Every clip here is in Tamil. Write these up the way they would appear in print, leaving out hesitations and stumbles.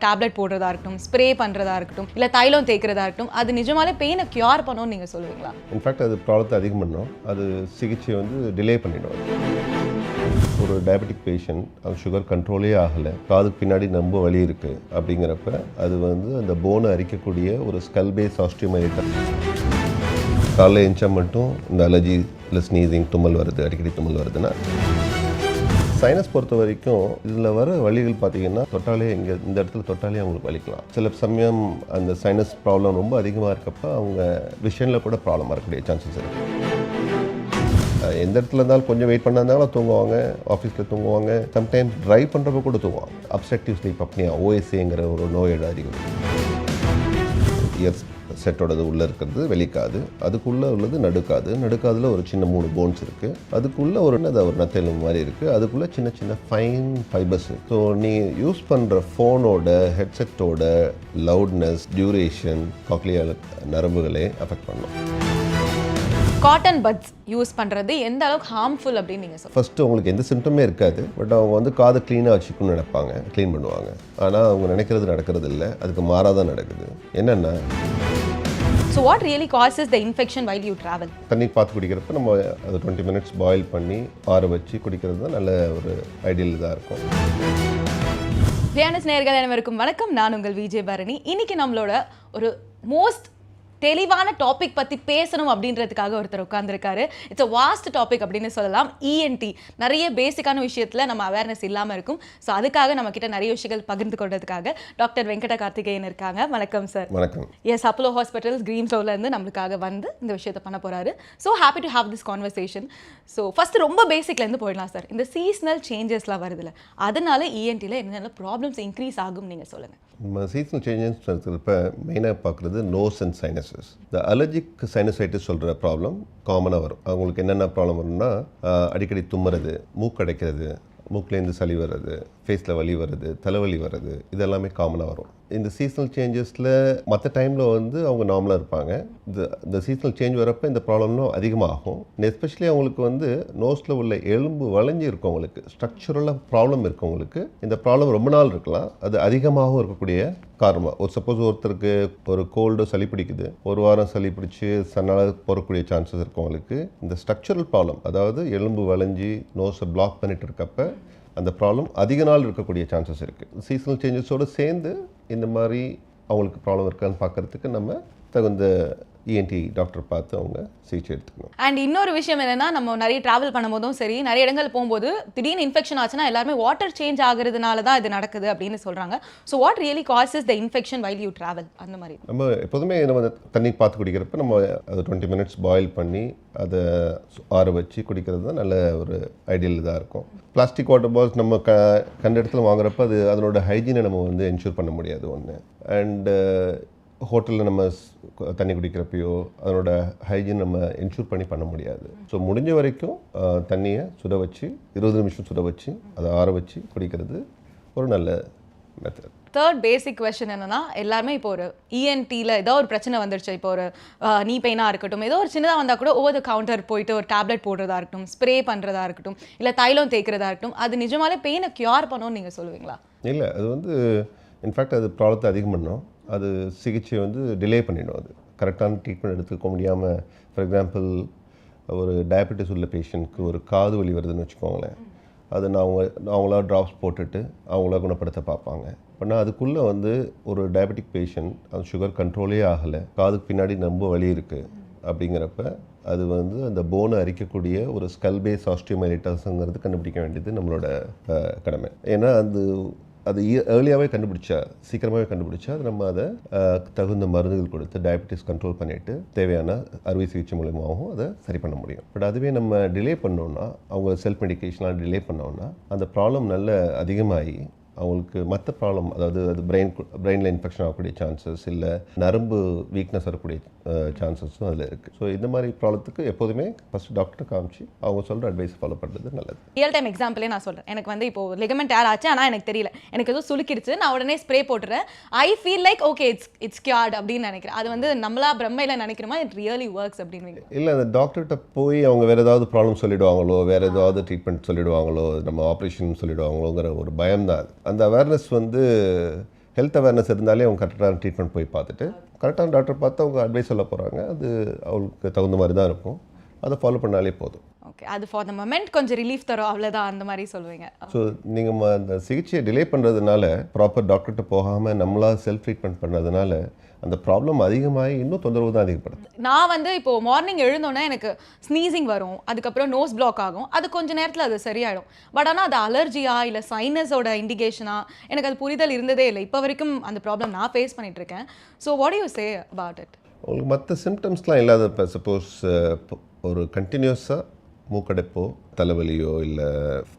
டேப்லெட் போடுறதா இருக்கட்டும், ஸ்ப்ரே பண்ணுறதா இருக்கட்டும், இல்லை தைலம் தேய்க்கிறதா இருக்கட்டும், அது நிஜமாலே பெயினை க்யூர் பண்ணணும்னு நீங்கள் சொல்லுவீங்களா? இன்ஃபேக்ட் அது ப்ராப்ளத்தை அதிகம் பண்ணோம், அது சிகிச்சை வந்து டிலே பண்ணிடும். ஒரு டயபெட்டிக் பேஷண்ட் அவங்க சுகர் கண்ட்ரோலே ஆகலை, காதுக்கு பின்னாடி ரொம்ப வலி இருக்குது அப்படிங்கிறப்ப அது வந்து அந்த போனை அரிக்கக்கூடிய ஒரு ஸ்கல் பேஸ் ஆஸ்டியோமைலிட்டிஸ். காலைல எஞ்சா மட்டும் இந்த அலர்ஜி இல்லை ஸ்னீசிங், தும்மல் வருது, அடிக்கடி தும்மல் வருதுன்னா. சைனஸ் பொறுத்த வரைக்கும் இதில் வர வலிகள் பார்த்தீங்கன்னா தொட்டாலே இந்த இடத்துல தொட்டாலே அவங்களுக்கு வலிக்கலாம். சில சமயம் அந்த சைனஸ் ப்ராப்ளம் ரொம்ப அதிகமாக இருக்கப்போ அவங்க விஷனில் கூட ப்ராப்ளம் வரக்கூடிய சான்சஸ் இருக்குது. எந்த இடத்துல இருந்தாலும் கொஞ்சம் வெயிட் பண்ணாலும் தூங்குவாங்க, ஆஃபீஸில் தூங்குவாங்க, சம்டைம்ஸ் ட்ரைவ் பண்ணுறப்ப கூட தூங்குவாங்க. அப்ஸ்ட்ரக்டிவ் ஸ்லீப் அப்னியா, ஓஎஸ்ஏங்கிற ஒரு நோயோட அறிகுறி. இயர்ஸ் செட்டோடது உள்ளே இருக்கிறது வெளிக்காது, அதுக்குள்ளே உள்ளது நடுக்காதில் ஒரு சின்ன 3 போன்ஸ் இருக்குது, அதுக்குள்ளே ஒரு நத்தெலும் மாதிரி இருக்குது, அதுக்குள்ளே சின்ன சின்ன ஃபைன் ஃபைபர்ஸ் இருக்குது. ஸோ நீ யூஸ் பண்ணுற ஃபோனோட ஹெட்செட்டோட லவுட்னஸ், டியூரேஷன் காக்லியல் நரம்புகளே அஃபெக்ட் பண்ணும். காட்டன் பட்ஸ் யூஸ் பண்ணுறது எந்த அளவுக்கு ஹார்ம்ஃபுல் அப்படின்னு நீங்கள் சொல்லுங்கள்? ஃபஸ்ட்டு உங்களுக்கு எந்த சிம்டமே இருக்காது, பட் அவங்க வந்து காதை க்ளீனாக வச்சுக்கணும்னு நினைப்பாங்க, க்ளீன் பண்ணுவாங்க. ஆனால் அவங்க நினைக்கிறது நடக்கிறது இல்லை, அதுக்கு மாறாதான் நடக்குது. என்னென்னா, so what really causes the infection while you travel? தண்ணி பார்த்து குடிக்கிறப்ப நம்ம அது 20 மினிட்ஸ் பாயில் பண்ணி ஆற வச்சு குடிக்கிறது தான் நல்ல ஒரு ஐடியல் இதாக இருக்கும். பியானஸ் நேயர்கள் அனைவருக்கும் வணக்கம், நான் உங்கள் விஜய் பரணி. இன்னைக்கு நம்மளோட ஒரு மோஸ்ட் தெளிவான டாபிக் பற்றி பேசணும் அப்படின்றதுக்காக ஒருத்தர் உட்காந்துருக்காரு. இட்ஸ் அ வாஸ்ட் டாபிக் அப்படின்னு சொல்லலாம். இஎன்டி நிறைய பேசிக்கான விஷயத்தில் நம்ம அவேர்னஸ் இல்லாமல் இருக்கும். ஸோ அதுக்காக நம்ம கிட்ட நிறைய விஷயங்கள் பகிர்ந்து கொண்டதுக்காக டாக்டர் வெங்கட கார்த்திகேயன் இருக்காங்க. வணக்கம் சார். வணக்கம். எஸ், அப்போலோ ஹாஸ்பிட்டல்ஸ் கிரீன் ரோலேருந்து நம்மளுக்காக வந்து இந்த விஷயத்தை பண்ண போகிறாரு. So happy to have this conversation. So first ரொம்ப பேசிக்லேருந்து போயிடலாம் சார். இந்த சீசனல் சேஞ்சஸ்லாம் வருதுல்ல, அதனால இஎன்டியில் என்னென்ன ப்ராப்ளம்ஸ் இன்க்ரீஸ் ஆகும் நீங்கள் சொல்லுங்கள். நம்ம சீசனல் சேஞ்சஸ் இருக்கிறப்ப மெயினாக பார்க்குறது நோஸ் அண்ட் சைனஸஸ். இந்த அலர்ஜிக் சைனசைட்டிஸ் சொல்கிற ப்ராப்ளம் காமனாக வரும். அவங்களுக்கு என்னென்ன ப்ராப்ளம் வரும்னா, அடிக்கடி தும்முறது, மூக்கடைக்கிறது, மூக்கிலேருந்து சளி வர்றது, ஃபேஸில் வலி வருது, தலைவலி வர்றது, இதெல்லாமே காமனாக வரும். இந்த சீசனல் சேஞ்சஸில் மற்ற டைமில் வந்து அவங்க நார்மலாக இருப்பாங்க. இந்த சீசனல் சேஞ்ச் வரப்போ இந்த ப்ராப்ளம்லாம் அதிகமாகும். எஸ்பெஷலி அவங்களுக்கு வந்து நோஸில் உள்ள எலும்பு வளைஞ்சி இருக்கவங்களுக்கு, ஸ்ட்ரக்சரலாக ப்ராப்ளம் இருக்கவங்களுக்கு இந்த ப்ராப்ளம் ரொம்ப நாள் இருக்கலாம். அது அதிகமாகவும் இருக்கக்கூடிய காரணமாக, ஒரு சப்போஸ் ஒருத்தருக்கு ஒரு கோல்டு சளி பிடிக்குது, ஒரு வாரம் சளி பிடிச்சி சன்னால் போகக்கூடிய சான்சஸ் இருக்கவங்களுக்கு இந்த ஸ்ட்ரக்சரல் ப்ராப்ளம், அதாவது எலும்பு வளைஞ்சி நோஸை பிளாக் பண்ணிட்டு இருக்கப்ப அந்த ப்ராப்ளம் அதிக நாள் இருக்கக்கூடிய சான்சஸ் இருக்குது. சீசனல் சேஞ்சஸோடு சேர்ந்து இந்த மாதிரி அவங்களுக்கு ப்ராப்ளம் இருக்கான்னு பார்க்குறதுக்கு நம்ம தகுந்த இஎன்டி டாக்டர் பார்த்து அவங்க சிகிச்சை எடுத்துக்கணும். அண்ட் இன்னொரு விஷயம் என்னன்னா, நம்ம நிறைய ட்ராவல் பண்ணும்போதும் சரி, நிறைய இடங்கள் போகும்போது திடீர்னு இன்ஃபெக்ஷன் ஆச்சுன்னா எல்லாருமே வாட்டர் சேஞ்ச் ஆகுறதுனால தான் இது நடக்குது அப்படின்னு சொல்கிறாங்க. So what really causes the infection while you travel? அந்த மாதிரி நம்ம எப்போதுமே நம்ம தண்ணி பார்த்து குடிக்கிறப்ப நம்ம அது 20 மினிட்ஸ் பாயில் பண்ணி அதை ஆற வச்சு குடிக்கிறது தான் நல்ல ஒரு ஐடியல் இதாக இருக்கும். பிளாஸ்டிக் வாட்டர் பால்ஸ் நம்ம கண்ட இடத்துல வாங்குறப்ப அது அதனோட ஹைஜீனை நம்ம வந்து என்ஷூர் பண்ண முடியாது ஒன்று. அண்டு ஹோட்டலில் நம்ம தண்ணி குடிக்கிறப்பையோ அதனோட ஹைஜீன் நம்ம என்ஷூர் பண்ண முடியாது. ஸோ முடிஞ்ச வரைக்கும் தண்ணியை சுட வச்சு 20 நிமிஷம் சுட வச்சு அதை ஆற வச்சு குடிக்கிறது ஒரு நல்ல மெத்தட். தேர்ட் பேசிக் கொஸ்டின் என்னன்னா, எல்லாருமே இப்போ ஒரு இஎன்டியில் ஏதோ ஒரு பிரச்சனை வந்துருச்சு, இப்போ ஒரு நீ பெயினாக இருக்கட்டும், ஏதோ ஒரு சின்னதாக வந்தால் கூட ஓவர் த கவுண்டர் போயிட்டு ஒரு டேப்லெட் போடுறதா இருக்கட்டும், ஸ்ப்ரே பண்ணுறதா இருக்கட்டும், இல்லை தைலம் தேய்க்கிறதா இருக்கட்டும், அது நிஜமாலே பெயினை க்யூர் பண்ணணும்னு நீங்கள் சொல்லுவீங்களா? இல்லை, அது வந்து இன்ஃபேக்ட் அது ப்ராப்ளத்தை அதிகம் பண்ணும், அது சிகிச்சை வந்து டிலே பண்ணிடும். அது கரெக்டான ட்ரீட்மெண்ட் எடுத்துக்க முடியாமல், ஃபார் எக்ஸாம்பிள் ஒரு டயபெட்டிஸ் உள்ள பேஷண்ட்க்கு ஒரு காது வலி வருதுன்னு வச்சுக்கோங்களேன், அது அவங்களா ட்ராப்ஸ் போட்டுட்டு அவங்கள குணப்படுத்த பார்ப்பாங்க. ஆனால் அதுக்குள்ளே வந்து ஒரு டயபெட்டிக் பேஷண்ட் அது சுகர் கண்ட்ரோலே ஆகலை, காதுக்கு பின்னாடி ரொம்ப வலி இருக்குது அப்படிங்கிறப்ப அது வந்து அந்த போனை அரிக்கக்கூடிய ஒரு ஸ்கல் பேஸ் ஆஸ்டியோமைலிட்டிஸ்ங்கிறது கண்டுபிடிக்க வேண்டியது நம்மளோட கடமை. ஏன்னா அது ஏர்லியாகவே சீக்கிரமாகவே கண்டுபிடிச்சா அது நம்ம அதை தகுந்த மருந்துகள் கொடுத்து டயபெட்டிஸ் கண்ட்ரோல் பண்ணிவிட்டு தேவையான அறுவை சிகிச்சை மூலமாகவும் அதை சரி பண்ண முடியும். பட் அதுவே நம்ம டிலே பண்ணோன்னா, அவங்க செல்ஃப் மெடிக்கேஷனாக டிலே பண்ணோன்னா அந்த ப்ராப்ளம் நல்ல அதிகமாகி அவங்களுக்கு மற்ற ப்ராப்ளம், அதாவது அது பிரெயினில் இன்ஃபெக்ஷன் ஆகக்கூடிய சான்சஸ், இல்லை நரம்பு வீக்னஸ் வரக்கூடிய சான்சஸும் அதில் இருக்குது. ஸோ இந்த மாதிரி ப்ராப்ளத்துக்கு எப்போதுமே ஃபஸ்ட் டாக்டரை காமிச்சு அவங்க சொல்கிற அட்வைஸ் ஃபாலோ பண்ணுறது நல்லது. ரியல் டைம் எக்ஸாம்பிளே நான் சொல்கிறேன். எனக்கு வந்து இப்போ லிகமெண்ட் டேர் ஆச்சு, ஆனால் எனக்கு தெரியல, எனக்கு எதுவும் சுலுக்கிடுச்சு, நான் உடனே ஸ்ப்ரே போட்டுறேன், I feel like okay it's cured அப்படின்னு நினைக்கிறேன். அது வந்து நம்மளா பிரம்மையில் நினைக்கிறோமா, இட் ரியலி ஒர்க்ஸ் அப்படின்னு? இல்லை, அந்த டாக்டர்கிட்ட போய் அவங்க வேறு ஏதாவது ப்ராப்ளம் சொல்லிவிடுவாங்களோ, வேறு ஏதாவது ட்ரீட்மெண்ட் சொல்லிவிடுவாங்களோ, நம்ம ஆப்ரேஷன் சொல்லிவிடுவாங்களோங்கிற ஒரு பயம் தான். அந்த அவேர்னஸ் வந்து ஹெல்த் அவேர்னஸ் இருந்தாலே அவங்க கரெக்டான ட்ரீட்மெண்ட் போய் பார்த்துட்டு கரெக்டான டாக்டர் பார்த்து அவங்க அட்வைஸ் சொல்ல போகிறாங்க. அது அவங்களுக்கு தகுந்த மாதிரி தான் இருக்கும். அதை ஃபாலோ பண்ணாலே போதும். ஓகே, அது ஃபார் த மொமெண்ட் கொஞ்சம் ரிலீஃப் தரும், அவ்வளோதான், அந்த மாதிரி சொல்லுவீங்க. ஸோ நீங்கள் அந்த சிகிச்சையை டிலே பண்ணுறதுனால, ப்ராப்பர் டாக்டர்கிட்ட போகாமல் நம்மளா செல்ஃப் ட்ரீட்மெண்ட் பண்ணுறதுனால அந்த ப்ராப்ளம் அதிகமாகி இன்னும் தொந்தரவு தான் அதிகப்படுது. நான் வந்து இப்போது மார்னிங் எழுந்தோன்னே எனக்கு ஸ்னீசிங் வரும், அதுக்கப்புறம் நோஸ் பிளாக் ஆகும், அது கொஞ்சம் நேரத்தில் அது சரியாயிடும். பட் ஆனால் அது அலர்ஜியா இல்லை சைனஸோட இண்டிகேஷனா எனக்கு அது புரிதல் இருந்ததே இல்லை. இப்போ வரைக்கும் அந்த ப்ராப்ளம் நான் ஃபேஸ் பண்ணிட்டு இருக்கேன். So what you say about it? உங்களுக்கு மற்ற சிம்டம்ஸ்லாம் இல்லாத, இப்போ சப்போஸ் ஒரு கண்டினியூஸாக மூக்கடைப்போ தலைவலியோ இல்லை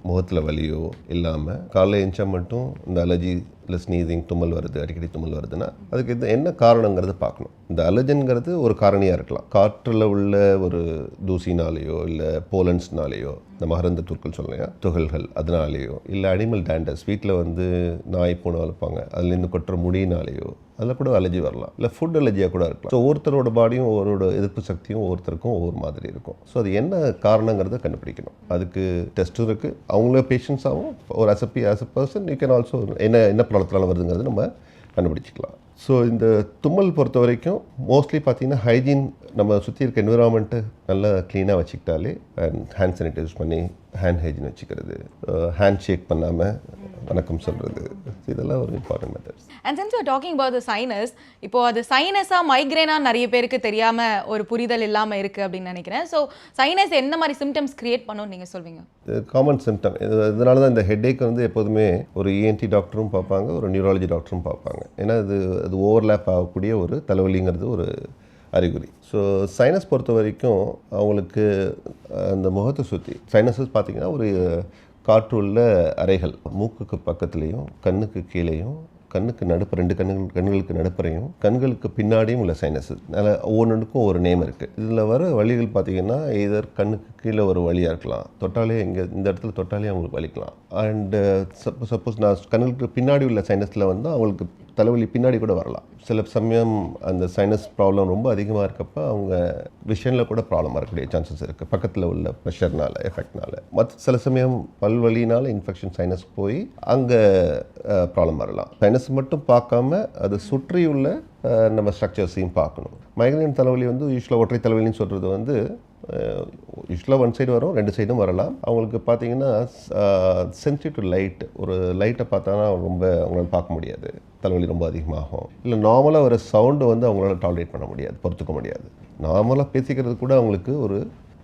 முகத்தில் வலியோ இல்லாமல் காலையில் எழுந்தா மட்டும் இந்த அலர்ஜி இல்லை ஸ்னீசிங் தும்மல் வருது, அடிக்கடி தும்மல் வருதுன்னா அதுக்கு இது என்ன காரணங்கிறது பார்க்கணும். இந்த அலர்ஜன்கிறது ஒரு காரணியாக இருக்கலாம். காற்றில் உள்ள ஒரு தூசினாலேயோ இல்லை போலன்ஸ்னாலேயோ, இந்த மகரந்த தூட்கள் சொல்லலையா துகள்கள், அதனாலேயோ இல்லை அனிமல் டேண்டஸ், வீட்டில் வந்து நாய் பூனை வளர்ப்பாங்க அதுலேருந்து கொட்டுற முடியினாலேயோ அதில் கூட அலர்ஜி வரலாம். இல்லை ஃபுட் அலர்ஜியாக கூட இருக்கலாம். ஸோ ஒவ்வொருத்தரோட பாடியும் ஒவ்வொரு எதிர்ப்பு சக்தியும் ஒவ்வொருத்தருக்கும் ஒவ்வொரு மாதிரி இருக்கும். ஸோ அது என்ன காரணங்கிறத கண்டுபிடிக்கணும். அதுக்கு டெஸ்ட்டும் இருக்குது. அவங்களே பேஷண்ட்ஸாகவும் ஒரு as a person you can also என்ன ப்ராப்ளத்தினால வருதுங்கிறது நம்ம கண்டுபிடிச்சிக்கலாம். ஸோ இந்த தும்மல் பொறுத்த வரைக்கும் மோஸ்ட்லி பார்த்தீங்கன்னா ஹைஜீன், நம்ம சுற்றி இருக்க என்விரான்மெண்ட்டு நல்லா க்ளீனாக வச்சுக்கிட்டாலே, அண்ட் ஹேண்ட் சானிடைஸ் பண்ணி ஹேண்ட் ஹைஜீன் வச்சுக்கிறது, ஹேண்ட் ஷேக் பண்ணாமல் வணக்கம் சொல்கிறது, இதெல்லாம் ஒரு important methods. And since you talking about the sinus, இப்போ அது சைனஸாக மைக்ரேனாக நிறைய பேருக்கு தெரியாமல் ஒரு புரிதல் இல்லாமல் இருக்குது அப்படின்னு நினைக்கிறேன். ஸோ சைனஸ் எந்த மாதிரி சிம்டம்ஸ் கிரியேட் பண்ணுன்னு நீங்கள் சொல்வீங்க? Common symptom. இதனால தான் இந்த ஹெட்டேக் வந்து எப்போதுமே ஒரு இஎன்டி டாக்டரும் பார்ப்பாங்க, ஒரு நியூராலஜி டாக்டரும் பார்ப்பாங்க. ஏன்னா அது ஓவர்லேப் ஆகக்கூடிய ஒரு தலைவலிங்கிறது ஒரு அறிகுறி. ஸோ சைனஸ் பொறுத்த வரைக்கும் அவங்களுக்கு அந்த முகத்தை சுற்றி சைனஸஸ் பார்த்திங்கன்னா ஒரு காற்றுள்ள அறைகள், மூக்குக்கு பக்கத்துலேயும் கண்ணுக்கு கீழேயும் கண்ணுக்கு நடுப்பு, ரெண்டு கண்களுக்கு நடுப்புறையும் கண்களுக்கு பின்னாடியும் உள்ள சைனஸஸ். அதில் ஒவ்வொன்றுக்கும் ஒரு நேம் இருக்குது. இதில் வர வலிகள் பார்த்திங்கன்னா இதர் கண்ணுக்கு கீழே ஒரு வலியாக இருக்கலாம், தொட்டாலே இந்த இடத்துல தொட்டாலே அவங்களுக்கு வலிக்கலாம். அண்டு சப்போஸ் நான் கண்ணுக்கு பின்னாடி உள்ள சைனஸில் வந்து அவங்களுக்கு தலைவலி பின்னாடி கூட வரலாம். சில சமயம் அந்த சைனஸ் ப்ராப்ளம் ரொம்ப அதிகமாக இருக்கப்ப அவங்க விஷனில் கூட ப்ராப்ளம் வரக்கூடிய சான்சஸ் இருக்குது, பக்கத்தில் உள்ள ப்ரெஷர்னால எஃபெக்ட்னால. மற்ற சில சமயம் பல்வலினால இன்ஃபெக்ஷன் சைனஸ் போய் அங்கே ப்ராப்ளம் வரலாம். சைனஸ் மட்டும் பார்க்காம அது சுற்றியுள்ள நம்ம ஸ்ட்ரக்சர்ஸையும் பார்க்கணும். மைக்ரேன் தலைவலி வந்து யூஸ்வலாக ஒற்றை தலைவலின்னு சொல்கிறது வந்து யூஸ்வலாக ஒன் சைடு வரும், ரெண்டு சைடும் வரலாம். அவங்களுக்கு பார்த்தீங்கன்னா சென்சிட்டிவ் லைட், ஒரு லைட்டை பார்த்தாங்கன்னா ரொம்ப அவங்களால பார்க்க முடியாது, தலைவலி ரொம்ப அதிகமாகும். இல்லை நார்மலாக வர சவுண்டு வந்து அவங்களால டாலரேட் பண்ண முடியாது, பொறுத்துக்க முடியாது. நார்மலாக பேசிக்கிறது கூட அவங்களுக்கு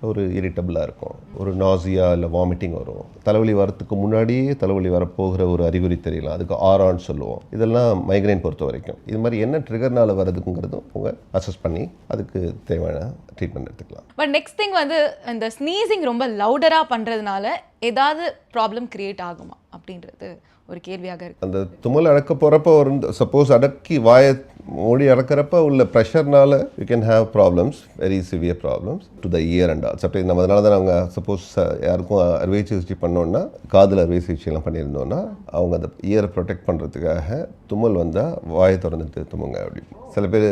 ஒரு இரிட்டபிளாக இருக்கும், ஒரு நாசியா இல்லை வாமிட்டிங் வரும். தலைவலி வரத்துக்கு முன்னாடியே தலைவலி வரப்போகிற ஒரு அறிகுறி தெரியலாம், அதுக்கு ஆரான்னு சொல்லுவோம். இதெல்லாம் மைக்ரைன் பொறுத்த வரைக்கும். இது மாதிரி என்ன ட்ரிகர்னால வருதுங்கிறதும் அவங்க அசஸ் பண்ணி அதுக்கு தேவையான ட்ரீட்மெண்ட் எடுத்துக்கலாம். பட் நெக்ஸ்ட் திங் வந்து இந்த ஸ்னீசிங் ரொம்ப லவுடராக பண்ணுறதுனால ஏதாவது ப்ராப்ளம் கிரியேட் ஆகுமா அப்படின்றது ஒரு கேள்வியாக இருக்குது. அந்த தும்மல் அடக்க போகிறப்ப ஒரு சப்போஸ் அடக்கி வாயை மூடி அடக்கிறப்ப உள்ள ப்ரெஷர்னால you can have problems, very severe problems to the ear and all. Suppose நம்ம அதனால தான் அவங்க சப்போஸ் யாருக்கும் அறுவை சிகிச்சை பண்ணோன்னா, காதில் அறுவை சிகிச்சைலாம் பண்ணியிருந்தோன்னா அவங்க அந்த இயரை ப்ரொடெக்ட் பண்ணுறதுக்காக தும்மல் வந்தால் வாயை திறந்துட்டு தும்முங்க அப்படி. சில பேர்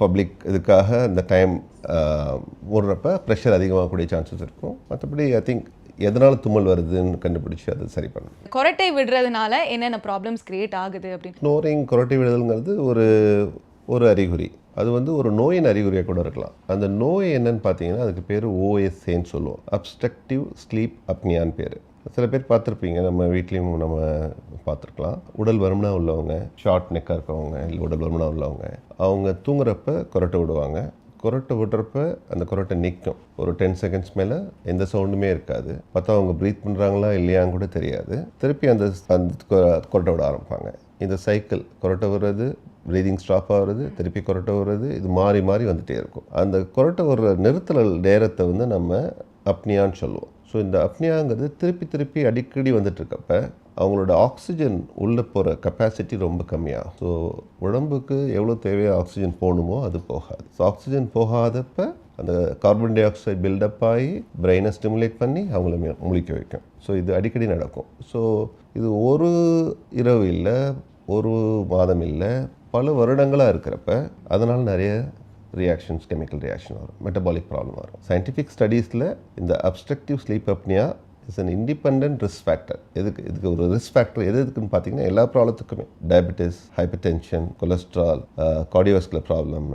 பப்ளிக் இதுக்காக இந்த டைம் மூடுறப்ப ப்ரெஷர் அதிகமாகக்கூடிய சான்சஸ் இருக்கும். மற்றபடி ஐ திங்க் எதனால் தும்மல் வருதுன்னு கண்டுபிடிச்சி அதை சரி பண்ணணும். கொரட்டை விடுறதுனால என்னென்ன ப்ராப்ளம்ஸ் கிரியேட் ஆகுது அப்படின்னு? ஸ்னோரிங், கொரட்டை விடுதல்ங்கிறது ஒரு அறிகுறி. அது வந்து ஒரு நோயின் அறிகுறியாக கூட இருக்கலாம். அந்த நோய் என்னன்னு பார்த்தீங்கன்னா அதுக்கு பேர் ஓஎஸ்ஏன்னு சொல்லுவோம், அப்ஸ்ட்ரக்டிவ் ஸ்லீப் அப்னியான்னு பேர். சில பேர் பார்த்துருப்பீங்க, நம்ம வீட்லேயும் நம்ம பார்த்துருக்கலாம். உடல் வருமனா உள்ளவங்க, ஷார்ட் நெக்காக இருக்கவங்க, இல்லை உடல் வருமனா உள்ளவங்க, அவங்க தூங்குறப்ப கொரட்டை விடுவாங்க. கொரட்டை விடுறப்ப அந்த கொரட்டை நிற்கும், ஒரு 10 செகண்ட்ஸ் மேலே எந்த சவுண்டுமே இருக்காது. பார்த்தா அவங்க ப்ரீத் பண்ணுறாங்களா இல்லையான்னு கூட தெரியாது. திருப்பி அந்த கொரட்டை விட ஆரம்பிப்பாங்க. இந்த சைக்கிள், கொரட்டை விடுறது, ப்ரீதிங் ஸ்டாப் ஆகுறது, திருப்பி கொரட்டை விடுறது, இது மாறி மாறி வந்துகிட்டே இருக்கும். அந்த கொரட்டை விடுற நிறுத்தல் நேரத்தை வந்து நம்ம அப்னியான்னு சொல்லுவோம். ஸோ இந்த அப்னியாங்கிறது திருப்பி அடிக்கடி வந்துட்டுருக்கப்ப அவங்களோட ஆக்சிஜன் உள்ளே போகிற கெப்பாசிட்டி ரொம்ப கம்மியாகும். ஸோ உடம்புக்கு எவ்வளோ தேவையோ ஆக்சிஜன் போகணுமோ அது போகாது. ஸோ ஆக்சிஜன் போகாதப்ப அந்த கார்பன் டை ஆக்சைடு பில்டப் ஆகி பிரெயினை ஸ்டிமுலேட் பண்ணி அவங்கள முழிக்க வைக்கும். ஸோ இது அடிக்கடி நடக்கும். ஸோ இது ஒரு இரவு இல்லை, ஒரு மாதம் இல்லை, பல வருடங்களாக இருக்கிறப்ப அதனால் நிறைய ரியாக்ஷன்ஸ், கெமிக்கல் ரியாக்ஷன் வரும், மெட்டபாலிக் ப்ராப்ளம் வரும். சயின்டிஃபிக் ஸ்டடீஸில் இந்த obstructive sleep apnoea it's an independent risk factor. இதுக்கு ஒரு ரிஸ்க் ஃபேக்டர் எதுக்குன்னு பார்த்தீங்கன்னா எல்லா ப்ராப்ளத்துக்குமே, diabetes, hypertension, cholesterol, cardiovascular problem,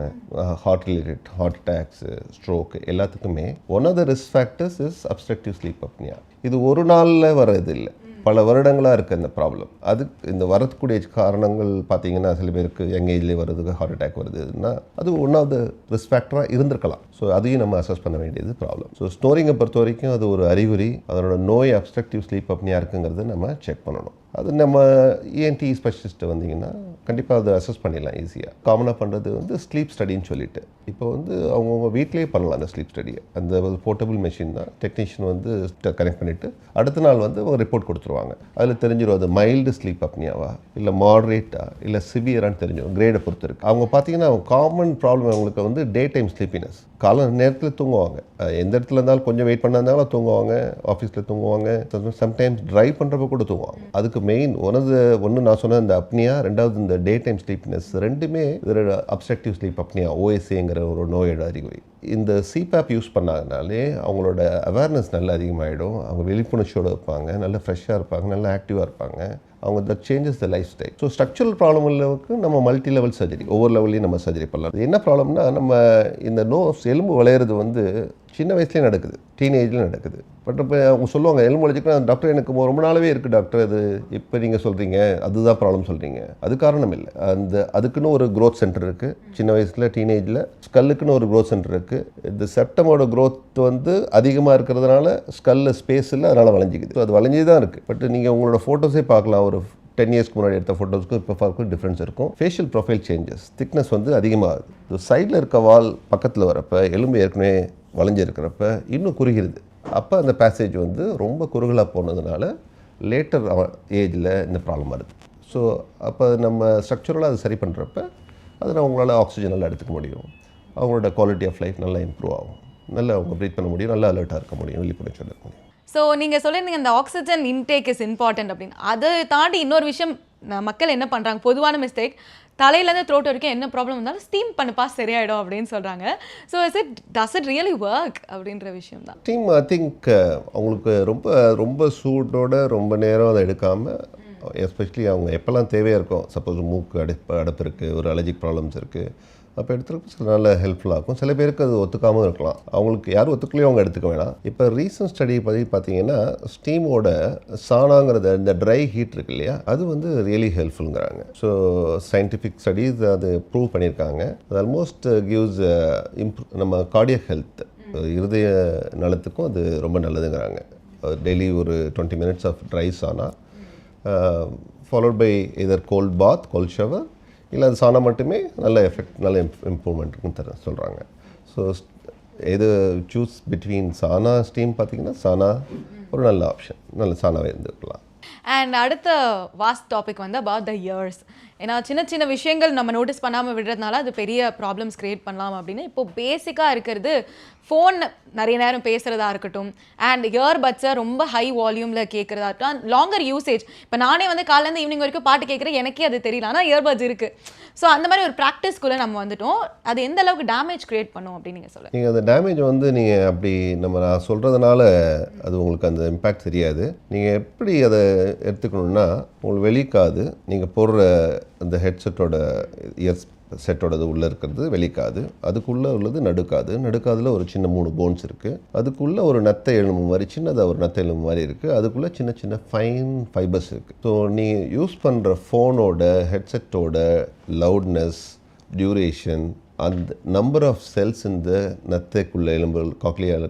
heart related heart attacks, stroke, எல்லாத்துக்குமே one of the risk factors is obstructive sleep apnoea. இது ஒரு நாளில் வர்றது இல்லை, பல வருடங்களாக இருக்குது அந்த ப்ராப்ளம். இந்த வரக்கூடிய காரணங்கள் பார்த்தீங்கன்னா சில பேருக்கு யங் ஏஜ்லேயே வருது, ஹார்ட் அட்டாக் வருதுன்னா அது ஒன் ஆஃப் த ரிஸ்க் ஃபேக்டராக இருந்திருக்கலாம். ஸோ அதையும் நம்ம அசஸ் பண்ண வேண்டியது ப்ராப்ளம். ஸோ ஸ்னோரிங்கை பொறுத்த வரைக்கும் அது ஒரு அறிகுறி. அதனோட நோய் அப்ஸ்ட்ரக்டிவ் ஸ்லீப் அப்னியா இருக்குங்கிறது நம்ம செக் பண்ணணும். அது நம்ம ENT ஸ்பெஷலிஸ்ட்டு வந்தீங்கன்னா கண்டிப்பாக அதை அசஸ் பண்ணிடலாம் ஈஸியாக. காமனாக பண்ணுறது வந்து ஸ்லீப் ஸ்டடின்னு சொல்லிட்டு இப்போ வந்து அவங்கவுங்க வீட்லேயே பண்ணலாம் அந்த ஸ்லீப் ஸ்டடியை. அந்த ஒரு போர்ட்டபிள் மெஷின் தான், டெக்னீஷியன் வந்து கனெக்ட் பண்ணிவிட்டு அடுத்த நாள் வந்து ஒரு ரிப்போர்ட் கொடுத்துருவாங்க. அதில் தெரிஞ்சிடும் அது மைல்டு ஸ்லீப் அப்னியாவா இல்லை மாடரேட்டா இல்லை சிவியரான்னு தெரிஞ்சிடும், கிரேடை பொறுத்து இருக்குது. அவங்க பார்த்தீங்கன்னா காமன் ப்ராப்ளம் அவங்களுக்கு வந்து டே டைம் ஸ்லீப்பினஸ். கால நேரத்தில் தூங்குவாங்க, எந்த இடத்துல இருந்தாலும் கொஞ்சம் வெயிட் பண்ணாலும் தூங்குவாங்க, ஆஃபீஸில் தூங்குவாங்க, சம்டைம்ஸ் ட்ரைவ் பண்ணுறப்ப கூட தூங்குவாங்க. அதுக்கு மெயின் ஒன்று நான் சொன்ன இந்த அப்னியா, ரெண்டாவது இந்த டே டைம் ஸ்லீப்னஸ், ரெண்டுமே அப்ஸ்ட்ரக்டிவ் ஸ்லீப் அப்னியா, OSAங்கிற ஒரு நோயோட அறிகுறி. இந்த CPAP யூஸ் பண்ணாதனாலே அவங்களோட அவேர்னஸ் நல்லா அதிகமாகிடும். அவங்க விழிப்புணர்ச்சியோடு இருப்பாங்க, நல்லா ஃப்ரெஷ்ஷாக இருப்பாங்க, நல்லா ஆக்டிவாக இருப்பாங்க. அவங்க that changes the lifestyle. So structural problem உள்ளவருக்கு நம்ம மல்டி லெவல் சர்ஜரி, ஒவ்வொரு லெவல்லையும் நம்ம சர்ஜரி பண்ணலாம். என்ன ப்ராப்ளம்னா நம்ம இந்த எலும்பு வளையிறது வந்து சின்ன வயசுலேயே நடக்குது, டீனேஜில் நடக்குது. பட் இப்போ அவங்க சொல்லுவாங்க எலும்பு வளைச்சிக்கா டாக்டர் எனக்கு ரொம்ப நாளாவே இருக்குது டாக்டர், அது இப்போ நீங்கள் சொல்கிறீங்க அதுதான் ப்ராப்ளம் சொல்கிறீங்க. அது காரணம் இல்லை. அதுக்குன்னு ஒரு க்ரோத் சென்டர் இருக்குது சின்ன வயசில், டீனேஜில். ஸ்கல்லுக்குன்னு ஒரு க்ரோத் சென்டர் இருக்குது. இந்த செப்டமோட க்ரோத் வந்து அதிகமாக இருக்கிறதுனால ஸ்கல்ல ஸ்பேஸ் இல்லை, அதனால் வளைஞ்சிக்குது. ஸோ அது வளைஞ்சி தான் இருக்குது. பட் நீங்கள் உங்களோட ஃபோட்டோஸே பார்க்கலாம், ஒரு 10 இயர்ஸ்க்கு முன்னாடி எடுத்த ஃபோட்டோஸ்க்கும் இப்போ பார்க்கும் டிஃப்ரென்ஸ் இருக்கும். ஃபேஷியல் ப்ரொஃபைல் சேஞ்சஸ், திக்னஸ் வந்து அதிகமாகுது. சைடில் இருக்க வால் பக்கத்தில் வரப்போ எலும்பு ஏற்கனவே வளைஞ்சிருக்கிறப்ப இன்னும் குறுகிறது. அப்போ அந்த பேசேஜ் வந்து ரொம்ப குறுகலாக போனதுனால லேட்டர் ஏஜில் இந்த ப்ராப்ளம் வருது. ஸோ அப்போ நம்ம ஸ்ட்ரக்சரலாக அதை சரி பண்ணுறப்ப அதில் அவங்களால ஆக்சிஜன் நல்லா எடுத்துக்க முடியும், அவங்களோட குவாலிட்டி ஆஃப் லைஃப் நல்லா இம்ப்ரூவ் ஆகும், நல்லா அவங்க ப்ரீத் பண்ண முடியும், நல்லா அலர்ட்டாக இருக்க முடியும், விழிப்புணர்ச்சியோட இருக்க முடியும். ஸோ நீங்கள் சொல்லியிருந்தீங்க இந்த ஆக்சிஜன் இன்டேக் இஸ் இம்பார்ட்டன்ட் அப்படின்னு. அதை தாண்டி இன்னொரு விஷயம் மக்கள் என்ன பண்ணுறாங்க, பொதுவான மிஸ்டேக், தலையிலேருந்து த்ரோட் வரைக்கும் என்ன ப்ராப்ளம் இருந்தாலும் ஸ்டீம் பண்ணுப்பா சரியாயிடும் அப்படின்னு சொல்கிறாங்க. So does it really work அப்படின்ற விஷயம் தான். ஸ்டீம் ஐ திங்க் அவங்களுக்கு ரொம்ப சூடோட ரொம்ப நேரம் அதை எடுக்காமல், எஸ்பெஷலி அவங்க எப்போல்லாம் தேவையாக இருக்கும், சப்போஸ் மூக்கு அடைப்பு இருக்குது, ஒரு அலர்ஜிக் ப்ராப்ளம்ஸ் இருக்குது, அப்போ எடுத்துகிட்டு சில நல்ல ஹெல்ப்ஃபுல்லாக இருக்கும். சில பேருக்கு அது ஒத்துக்காமல் இருக்கலாம், அவங்களுக்கு யாரும் ஒத்துக்கலையும் அவங்க எடுத்துக்க வேணாம். இப்போ ரீசன்ட் ஸ்டடி பற்றி பார்த்தீங்கன்னா ஸ்டீமோட சானாங்கிறது இந்த ட்ரை ஹீட் இருக்கு இல்லையா, அது வந்து ரியலி ஹெல்ப்ஃபுல்ங்கிறாங்க. ஸோ சயின்டிஃபிக் ஸ்டடீஸ் அது ப்ரூவ் பண்ணியிருக்காங்க. அது ஆல்மோஸ்ட் கிவ்ஸ் நம்ம கார்டியக் ஹெல்த், இருதய நலத்துக்கும் அது ரொம்ப நல்லதுங்கிறாங்க. டெய்லி ஒரு 20 minutes of dry sauna followed by either cold bath, cold shower, இல்லை அது சானா மட்டுமே நல்ல எஃபெக்ட், நல்ல இம்ப்ரூவ்மெண்ட் இருக்குன்னு சொல்கிறாங்க. ஸோ எது சூஸ் பிட்வீன் சானா ஸ்டீம் பார்த்தீங்கன்னா சானா ஒரு நல்ல ஆப்ஷன், நல்ல சானாவே இருந்துக்கலாம். அண்ட் அடுத்த வாஸ்ட் டாபிக் வந்து அபவுட் த இயர்ஸ். ஏன்னா சின்ன சின்ன விஷயங்கள் நம்ம நோட்டீஸ் பண்ணாமல் விடுறதுனால அது பெரிய ப்ராப்ளம்ஸ் க்ரியேட் பண்ணலாம் அப்படின்னு இப்போ பேசிக்காக இருக்கிறது ஃபோன் நிறைய நேரம் பேசுகிறதா இருக்கட்டும், அண்ட் இயர்பட்ஸை ரொம்ப ஹை வால்யூமில் கேட்குறதா இருக்கட்டும், லாங்கர் யூசேஜ். இப்போ நானே வந்து காலையிலேருந்து ஈவினிங் வரைக்கும் பாட்டு கேட்குறேன், எனக்கே அது தெரியல, ஆனால் இயர்பட்ஸ் இருக்குது. ஸோ அந்த மாதிரி ஒரு ப்ராக்டிஸ்க்குள்ளே நம்ம வந்துட்டோம். அது எந்த அளவுக்கு டேமேஜ் க்ரியேட் பண்ணும் அப்படின்னு நீங்கள் சொல்லுங்கள். நீங்கள் அந்த டேமேஜ் வந்து நீங்கள் அப்படி நான் சொல்கிறதுனால அது உங்களுக்கு அந்த இம்பேக்ட் தெரியாது. நீங்கள் எப்படி அதை எடுத்துக்கணுன்னா, உங்களுக்கு வெளிக்காது, நீங்கள் போடுற அந்த ஹெட்செட்டோட இயர்ஸ் செட்டோடது உள்ளே இருக்கிறது வெளிக்காது, அதுக்குள்ளே உள்ளது நடுக்காதில் ஒரு சின்ன 3 போன்ஸ் இருக்குது, அதுக்குள்ளே ஒரு நத்தை எலும்பு மாதிரி சின்னதாக ஒரு நத்தை எலும்பு மாதிரி இருக்குது, அதுக்குள்ளே சின்ன சின்ன ஃபைன் ஃபைபர்ஸ் இருக்குது. ஸோ நீங்கள் யூஸ் பண்ணுற ஃபோனோட ஹெட்செட்டோட லவுட்னஸ், டியூரேஷன், அந்த நம்பர் ஆஃப் செல்ஸ் இந்த நத்தைக்குள்ள எலும்புகள், காக்லியால்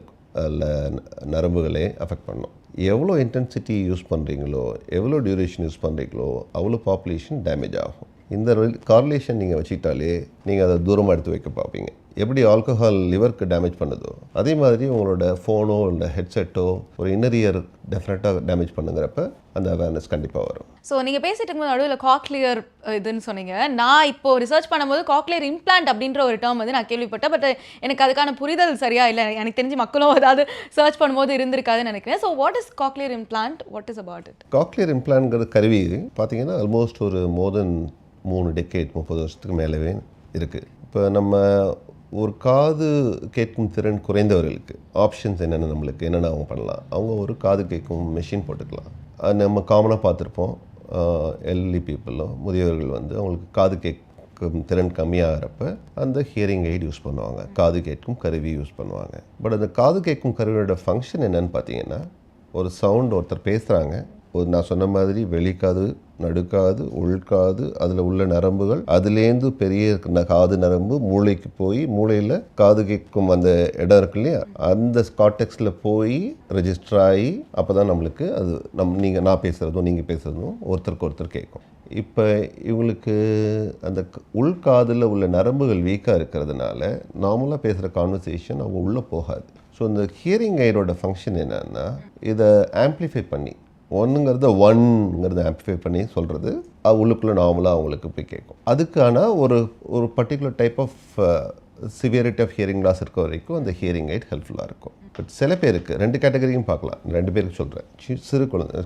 நரம்புகளே அஃபெக்ட் பண்ணும். எவ்வளோ இன்டென்சிட்டி யூஸ் பண்ணுறீங்களோ, எவ்வளோ டியூரேஷன் யூஸ் பண்ணுறீங்களோ அவ்வளோ பாப்புலேஷன் டேமேஜ் ஆகும். இந்த கார்லேஷன் நீங்கள் வச்சுக்கிட்டாலே நீங்கள் அதை தூரமாக எடுத்து வைக்க பார்ப்பீங்க. எப்படி ஆல்கஹால் லிவருக்கு டேமேஜ் பண்ணுதோ அதே மாதிரி உங்களோட ஃபோனோ இல்லை ஹெட்செட்டோ ஒரு இன்னர் இயர் டெஃபினட்டாக டேமேஜ் பண்ணுங்கிறப்ப அந்த அவேர்னஸ் கண்டிப்பாக வரும். ஸோ நீங்கள் பேசிட்டு இருக்கும்போது நடுவில் காக்லியர் இதுன்னு சொன்னீங்க. நான் இப்போ ரிசர்ச் பண்ணும்போது காக்லியர் இம்ப்ளான்ட் அப்படின்ற ஒரு டேர்ம் வந்து நான் கேள்விப்பட்டேன். பட் எனக்கு அதுக்கான புரிதல் சரியா இல்லை. எனக்கு தெரிஞ்சு மக்களும் ஏதாவது சர்ச் பண்ணும்போது இருந்திருக்காதுன்னு நினைக்கிறேன். So what is cochlear implant, what is about it? Cochlear இம்ப்ளான்ட்ங்கிற கருவி பார்த்தீங்கன்னா ஆல்மோஸ்ட் ஒரு மோர் தென் 30 வருஷத்துக்கு மேலவே இருக்குது. இப்போ நம்ம ஒரு காது கேட்கும் திறன் குறைந்தவர்களுக்கு ஆப்ஷன்ஸ் என்னென்ன அவங்க பண்ணலாம். அவங்க ஒரு காது கேட்கும் மெஷின் போட்டுக்கலாம். அது நம்ம காமனாக பார்த்துருப்போம். எல்இ பீப்புளோ முதியவர்கள் வந்து அவங்களுக்கு காது கேட்கும் திறன் கம்மியாகிறப்ப அந்த ஹியரிங் எய்ட் யூஸ் பண்ணுவாங்க, காது கேட்கும் கருவி யூஸ் பண்ணுவாங்க. பட் அந்த காது கேட்கும் கருவியோட ஃபங்க்ஷன் என்னன்னு பார்த்தீங்கன்னா, ஒரு சவுண்ட் ஒருத்தர் பேசுகிறாங்க, நான் சொன்ன மாதிரி வெளிக்காது, நடுக்காது, உள்காது, அதில் உள்ள நரம்புகள் அதுலேருந்து பெரிய காது நரம்பு மூளைக்கு போய் மூளையில் காது கேட்கும் அந்த இடம் இருக்கு இல்லையா, அந்த கார்டெக்ஸில் போய் ரெஜிஸ்டர் ஆகி அப்போ தான் நம்மளுக்கு அது நான் பேசுகிறதும் நீங்கள் பேசுகிறதும் ஒருத்தருக்கு ஒருத்தர் கேட்கும். இப்போ இவங்களுக்கு அந்த உள்காதில் உள்ள நரம்புகள் வீக்காக இருக்கிறதுனால நார்மலாக பேசுகிற கான்வர்சேஷன் அவங்க உள்ளே போகாது. ஸோ இந்த ஹியரிங் எய்டோட ஃபங்க்ஷன் என்னன்னா, இதை ஆம்ப்ளிஃபை பண்ணி ஒன்றுங்கிறத ஆம்ப்ளிஃபை பண்ணி சொல்கிறது உள்ளுக்குள்ளே நார்மலாக அவங்களுக்கு போய் கேட்கும். அதுக்கான ஒரு particular type of severity of hearing loss இருக்க வரைக்கும் அந்த ஹியரிங் எய்ட் ஹெல்ப்ஃபுல்லாக இருக்கும். பட் சில பேருக்கு 2 கேட்டகரியும் பார்க்கலாம். 2 பேருக்கு சொல்கிறேன். சிறு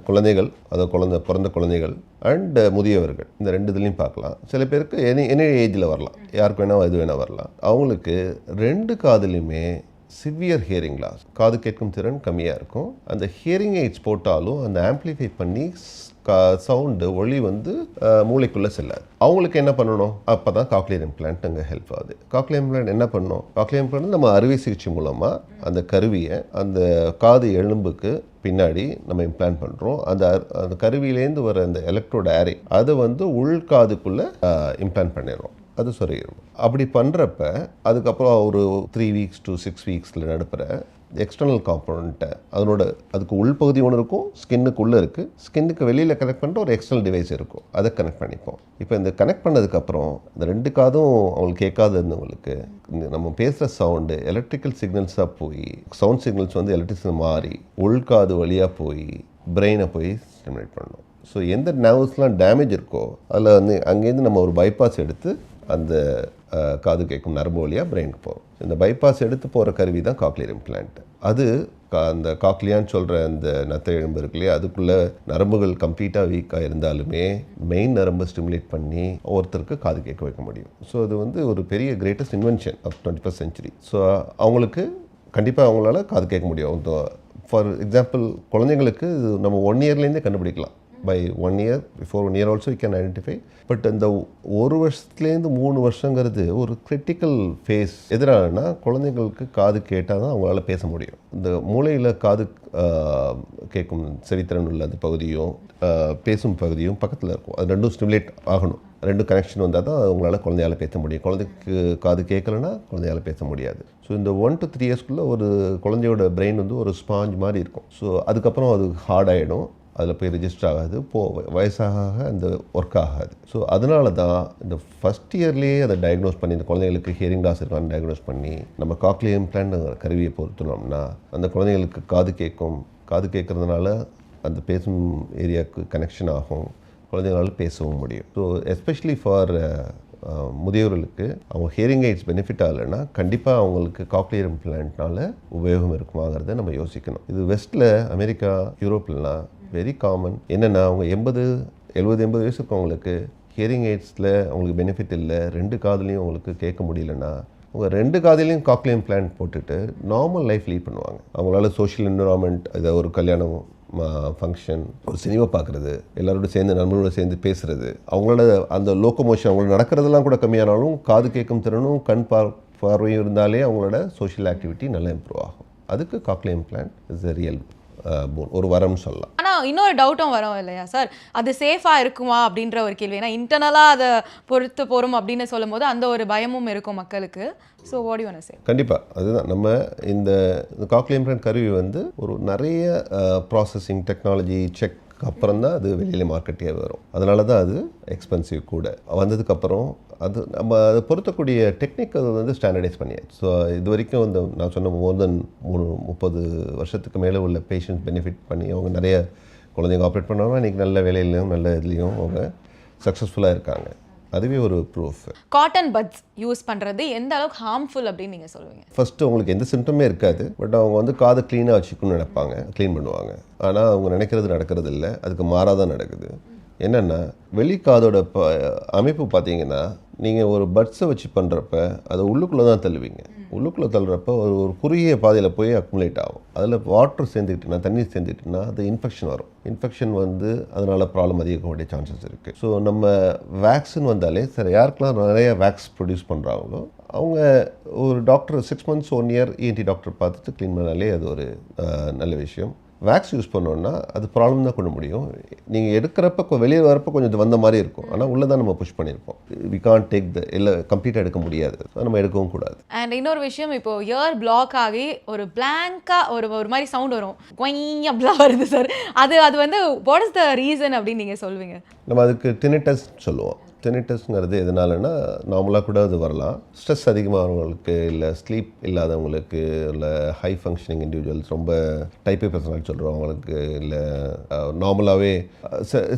குழந்தைகள், அதாவது பிறந்த குழந்தைகள் அண்ட் முதியவர்கள், இந்த 2 இதுலேயும் பார்க்கலாம். சில பேருக்கு எனி ஏஜில் வரலாம், யாருக்கு வேணால் இது வேணால் வரலாம். அவங்களுக்கு 2 காதுலையுமே சிவியர் ஹியரிங் லாஸ், காது கேட்கும் திறன் கம்மியாக இருக்கும். அந்த ஹியரிங் எய்ட்ஸ் போட்டாலும் அந்த ஆம்ப்ளிஃபை பண்ணி சவுண்டு ஒளி வந்து மூளைக்குள்ளே செல்லாது. அவங்களுக்கு என்ன பண்ணணும்? அப்போ தான் காக்லியர் இம்ப்ளான்ட் அங்கே ஹெல்ப் ஆகுது. காக்லியர் இம்ப்ளான்ட் என்ன பண்ணணும்? காக்லியர் இம்ப்ளான்ட் நம்ம அறுவை சிகிச்சை மூலமாக அந்த கருவியை அந்த காது எலும்புக்கு பின்னாடி நம்ம இம்ப்ளான்ட் பண்ணுறோம். அந்த கருவியிலேருந்து வர அந்த எலக்ட்ரோட் ஆரே அதை வந்து உள்காதுக்குள்ளே இம்ப்ளான்ட் பண்ணிடுறோம். அது சொருகிடும். அப்படி பண்ணுறப்ப அதுக்கப்புறம் ஒரு 3 weeks to 6 weeksல நடப்புற எக்ஸ்டர்னல் காம்பனண்ட்டை அதுக்கு உள்பகுதி ஒன்று இருக்கும், ஸ்கின்னுக்குள்ளே இருக்குது, ஸ்கின்னுக்கு வெளியில் கனெக்ட் பண்ணுற ஒரு எக்ஸ்டர்னல் டிவைஸ் இருக்கும், அதை கனெக்ட் பண்ணிப்போம். இப்போ இந்த கனெக்ட் பண்ணதுக்கப்புறம் இந்த 2 காதும் அவங்களுக்கு கேட்காது இருந்தவங்களுக்கு நம்ம பேசுகிற சவுண்டு எலக்ட்ரிக்கல் சிக்னல்ஸாக போய் சவுண்ட் சிக்னல்ஸ் வந்து எலக்ட்ரிசிட்டி மாறி உள்காது வழியாக போய் பிரெயினை போய் ஸ்டிமுலேட் பண்ணணும். ஸோ எந்த நர்வ்ஸ்லாம் டேமேஜ் இருக்கோ அதில் வந்து அங்கேருந்து நம்ம ஒரு பைபாஸ் எடுத்து அந்த காது கேட்கும் நரம்பு வழியாக பிரெயினுக்கு போகும். இந்த பைபாஸ் எடுத்து போகிற கருவி தான் காக்லியர் இம்ப்ளான்ட். அது அந்த காக்லியான்னு சொல்கிற அந்த நத்தை எலும்பு இருக்கு இல்லையா, அதுக்குள்ளே நரம்புகள் கம்ப்ளீட்டாக வீக்காக இருந்தாலுமே மெயின் நரம்பை ஸ்டிமுலேட் பண்ணி ஒருத்தருக்கு காது கேட்க வைக்க முடியும். ஸோ அது வந்து ஒரு பெரிய greatest invention of 21st century. So அவங்களுக்கு கண்டிப்பாக அவங்களால காது கேட்க முடியும். ஃபார் எக்ஸாம்பிள் குழந்தைங்களுக்கு நம்ம 1 yearலேருந்தே கண்டுபிடிக்கலாம். by 1 year, before 1 year also you can identify. But அந்த 1 வருஷத்துலேருந்து 3 வருஷங்கிறது ஒரு கிரிட்டிக்கல் ஃபேஸ். எதிரானா குழந்தைங்களுக்கு காது கேட்டால் தான் அவங்களால பேச முடியும். இந்த மூளையில் காது கேட்கும் செவித்திறன் உள்ள அந்த பகுதியும் பேசும் பகுதியும் பக்கத்தில் இருக்கும். அது 2 ஸ்டிமுலேட் ஆகணும். 2 கனெக்ஷன் வந்தால் தான் அவங்களால குழந்தையால் பேச முடியும். குழந்தைக்கு காது கேட்கலன்னா குழந்தையால் பேச முடியாது. ஸோ இந்த 1 to 3 yearsக்குள்ளே ஒரு குழந்தையோட பிரெயின் வந்து ஒரு ஸ்பாஞ்ச் மாதிரி இருக்கும். ஸோ அதுக்கப்புறம் அது ஹார்ட் ஆகிடும், அதில் போய் ரெஜிஸ்டர் ஆகாது, வயசாக அந்த ஒர்க் ஆகாது. ஸோ அதனால தான் இந்த ஃபஸ்ட் இயர்லேயே அதை டயக்னோஸ் பண்ணி இந்த குழந்தைங்களுக்கு ஹியரிங் லாஸ் இருக்கான்னு டயக்னோஸ் பண்ணி நம்ம காக்லியர் இம்ப்ளான்ட் கருவியை பொறுத்தோம்னா அந்த குழந்தைங்களுக்கு காது கேட்கும். காது கேட்குறதுனால அந்த பேசும் ஏரியாவுக்கு கனெக்ஷன் ஆகும், குழந்தைங்களால பேசவும் முடியும். ஸோ எஸ்பெஷலி ஃபார் முதியவர்களுக்கு அவங்க ஹியரிங் எய்ட்ஸ் பெனிஃபிட் ஆகலைன்னா கண்டிப்பாக அவங்களுக்கு காக்லியர் இம்ப்ளான்ட்னால உபயோகம் இருக்குமாங்கிறத நம்ம யோசிக்கணும். இது வெஸ்ட்டில் அமெரிக்கா யூரோப்லாம் வெரி காமன். என்னென்னா அவங்க 70-80 வயசு இருக்கவங்களுக்கு ஹியரிங் எய்ட்ஸில் அவங்களுக்கு பெனிஃபிட் இல்லை, 2 காதுலையும் அவங்களுக்கு கேட்க முடியலன்னா அவங்க 2 காதுலையும் காக்லியர் இம்ப்ளான்ட் போட்டுட்டு நார்மல் லைஃப் லீட் பண்ணுவாங்க. அவங்களால சோஷியல் என்விரான்மெண்ட், இதை ஒரு கல்யாணம் ஃபங்க்ஷன், ஒரு சினிமா பார்க்குறது, எல்லாரோட சேர்ந்து நண்பர்களோட சேர்ந்து பேசுகிறது, அவங்களோட அந்த லோக்கோமோஷன் அவங்களோட நடக்கிறதெல்லாம் கூட கம்மியானாலும் காது கேட்கும் திறனும் கண் பார்வையும் இருந்தாலே அவங்களோட சோஷியல் ஆக்டிவிட்டி நல்லா இம்ப்ரூவ் ஆகும். அதுக்கு cochlear implant is a real ஒரு வரம் சொல்லலாம். ஆனால் இன்னொரு டவுட்டும் வரும் இல்லையா சார், அது சேஃபாக இருக்குமா அப்படின்ற ஒரு கேள்வி. ஏன்னா இன்டர்னலாக அதை பொறுத்து போகிறோம் அப்படின்னு சொல்லும் போது அந்த ஒரு பயமும் இருக்கும் மக்களுக்கு. So what you want to say? கண்டிப்பாக அதுதான் நம்ம இந்த காக்லியர் இம்ப்ளான்ட் கருவி வந்து ஒரு நிறைய ப்ராசஸிங் டெக்னாலஜி செக் அப்புறம் தான் அது வெளியில் மார்க்கெட்டே வரும். அதனால தான் அது எக்ஸ்பென்சிவ் கூட. வந்ததுக்கப்புறம் அது நம்ம அதை பொருத்தக்கூடிய டெக்னிக் அது வந்து ஸ்டாண்டர்டைஸ் பண்ணியாச்சு. ஸோ இது வரைக்கும் இந்த நான் சொன்ன மோர் தென் 30 வருஷத்துக்கு மேலே உள்ள பேஷண்ட் பெனிஃபிட் பண்ணி அவங்க நிறைய குழந்தைங்க ஆப்ரேட் பண்ணாங்கன்னா இன்றைக்கி நல்ல வேலையிலையும் நல்ல இதுலேயும் அவங்க சக்ஸஸ்ஃபுல்லாக இருக்காங்க. அதுவே ஒரு ப்ரூஃப். காட்டன் பட்ஸ் யூஸ் பண்ணுறது எந்த அளவுக்கு ஹார்ம்ஃபுல் அப்படின்னு நீங்கள் சொல்லுவீங்க? ஃபஸ்ட்டு அவங்களுக்கு எந்த சிம்டமே இருக்காது, பட் அவங்க வந்து காதை க்ளீனாக வச்சுக்கணும்னு நினைப்பாங்க, க்ளீன் பண்ணுவாங்க. ஆனால் அவங்க நினைக்கிறது நடக்கிறது இல்லை, அதுக்கு மாறாதான் நடக்குது. என்னென்னா வெளிக்காதோட அமைப்பு பார்த்தீங்கன்னா நீங்கள் ஒரு பட்ஸை வச்சு பண்ணுறப்ப அதை உள்ளுக்குள்ளே தான் தள்ளுவீங்க. உள்ளுக்குள்ளே தள்ளுறப்ப ஒரு குறுகிய பாதையில் போய் அக்குமுலேட் ஆகும். அதில் வாட்டர் சேர்ந்துக்கிட்டுனா, தண்ணீர் சேர்ந்துக்கிட்டுனா அது இன்ஃபெக்ஷன் வரும். இன்ஃபெக்ஷன் வந்து அதனால் ப்ராப்ளம் அதிகக்கூடிய சான்சஸ் இருக்குது. ஸோ நம்ம வேக்சின் வந்தாலே சரி, யாருக்கெல்லாம் நிறைய வேக்ஸ் ப்ரொடியூஸ் பண்ணுறாங்களோ அவங்க ஒரு doctor 6 months 1 year ENT doctor பார்த்துட்டு க்ளீன் பண்ணாலே அது ஒரு நல்ல விஷயம். வேக்ஸ் யூஸ் பண்ணோன்னா அது ப்ராப்ளம் தான் கொண்டு முடியும். நீங்கள் எடுக்கிறப்ப வெளியே வரப்போ கொஞ்சம் இது வந்த மாதிரி இருக்கும், ஆனால் உள்ளே தான் நம்ம புஷ் பண்ணியிருப்போம். வி கான் டேக் த இல்லை கம்ப்ளீட்டாக எடுக்க முடியாது, நம்ம எடுக்கவும் கூடாது. அண்ட் இன்னொரு விஷயம், இப்போ இயர் பிளாக் ஆகி ஒரு பிளாங்காக ஒரு மாதிரி சவுண்ட் வரும், கொய்யா அப்படிலாம் வருது சார். அது வந்து வாட் இஸ் த ரீசன் அப்படின்னு நீங்கள் சொல்லுவீங்க? நம்ம அதுக்கு டினிட்டஸ் சொல்லுவோம். டினிட்டஸ்ங்கிறது எதனாலன்னா நார்மலாக கூட அது வரலாம். ஸ்ட்ரெஸ் அதிகமாகவங்களுக்கு, இல்லை ஸ்லீப் இல்லாதவங்களுக்கு, இல்லை ஹை ஃபங்க்ஷனிங் இண்டிவிஜுவல்ஸ், ரொம்ப டைப்பே பர்சனாலிட்டி சொல்கிறவங்களுக்கு, இல்லை நார்மலாகவே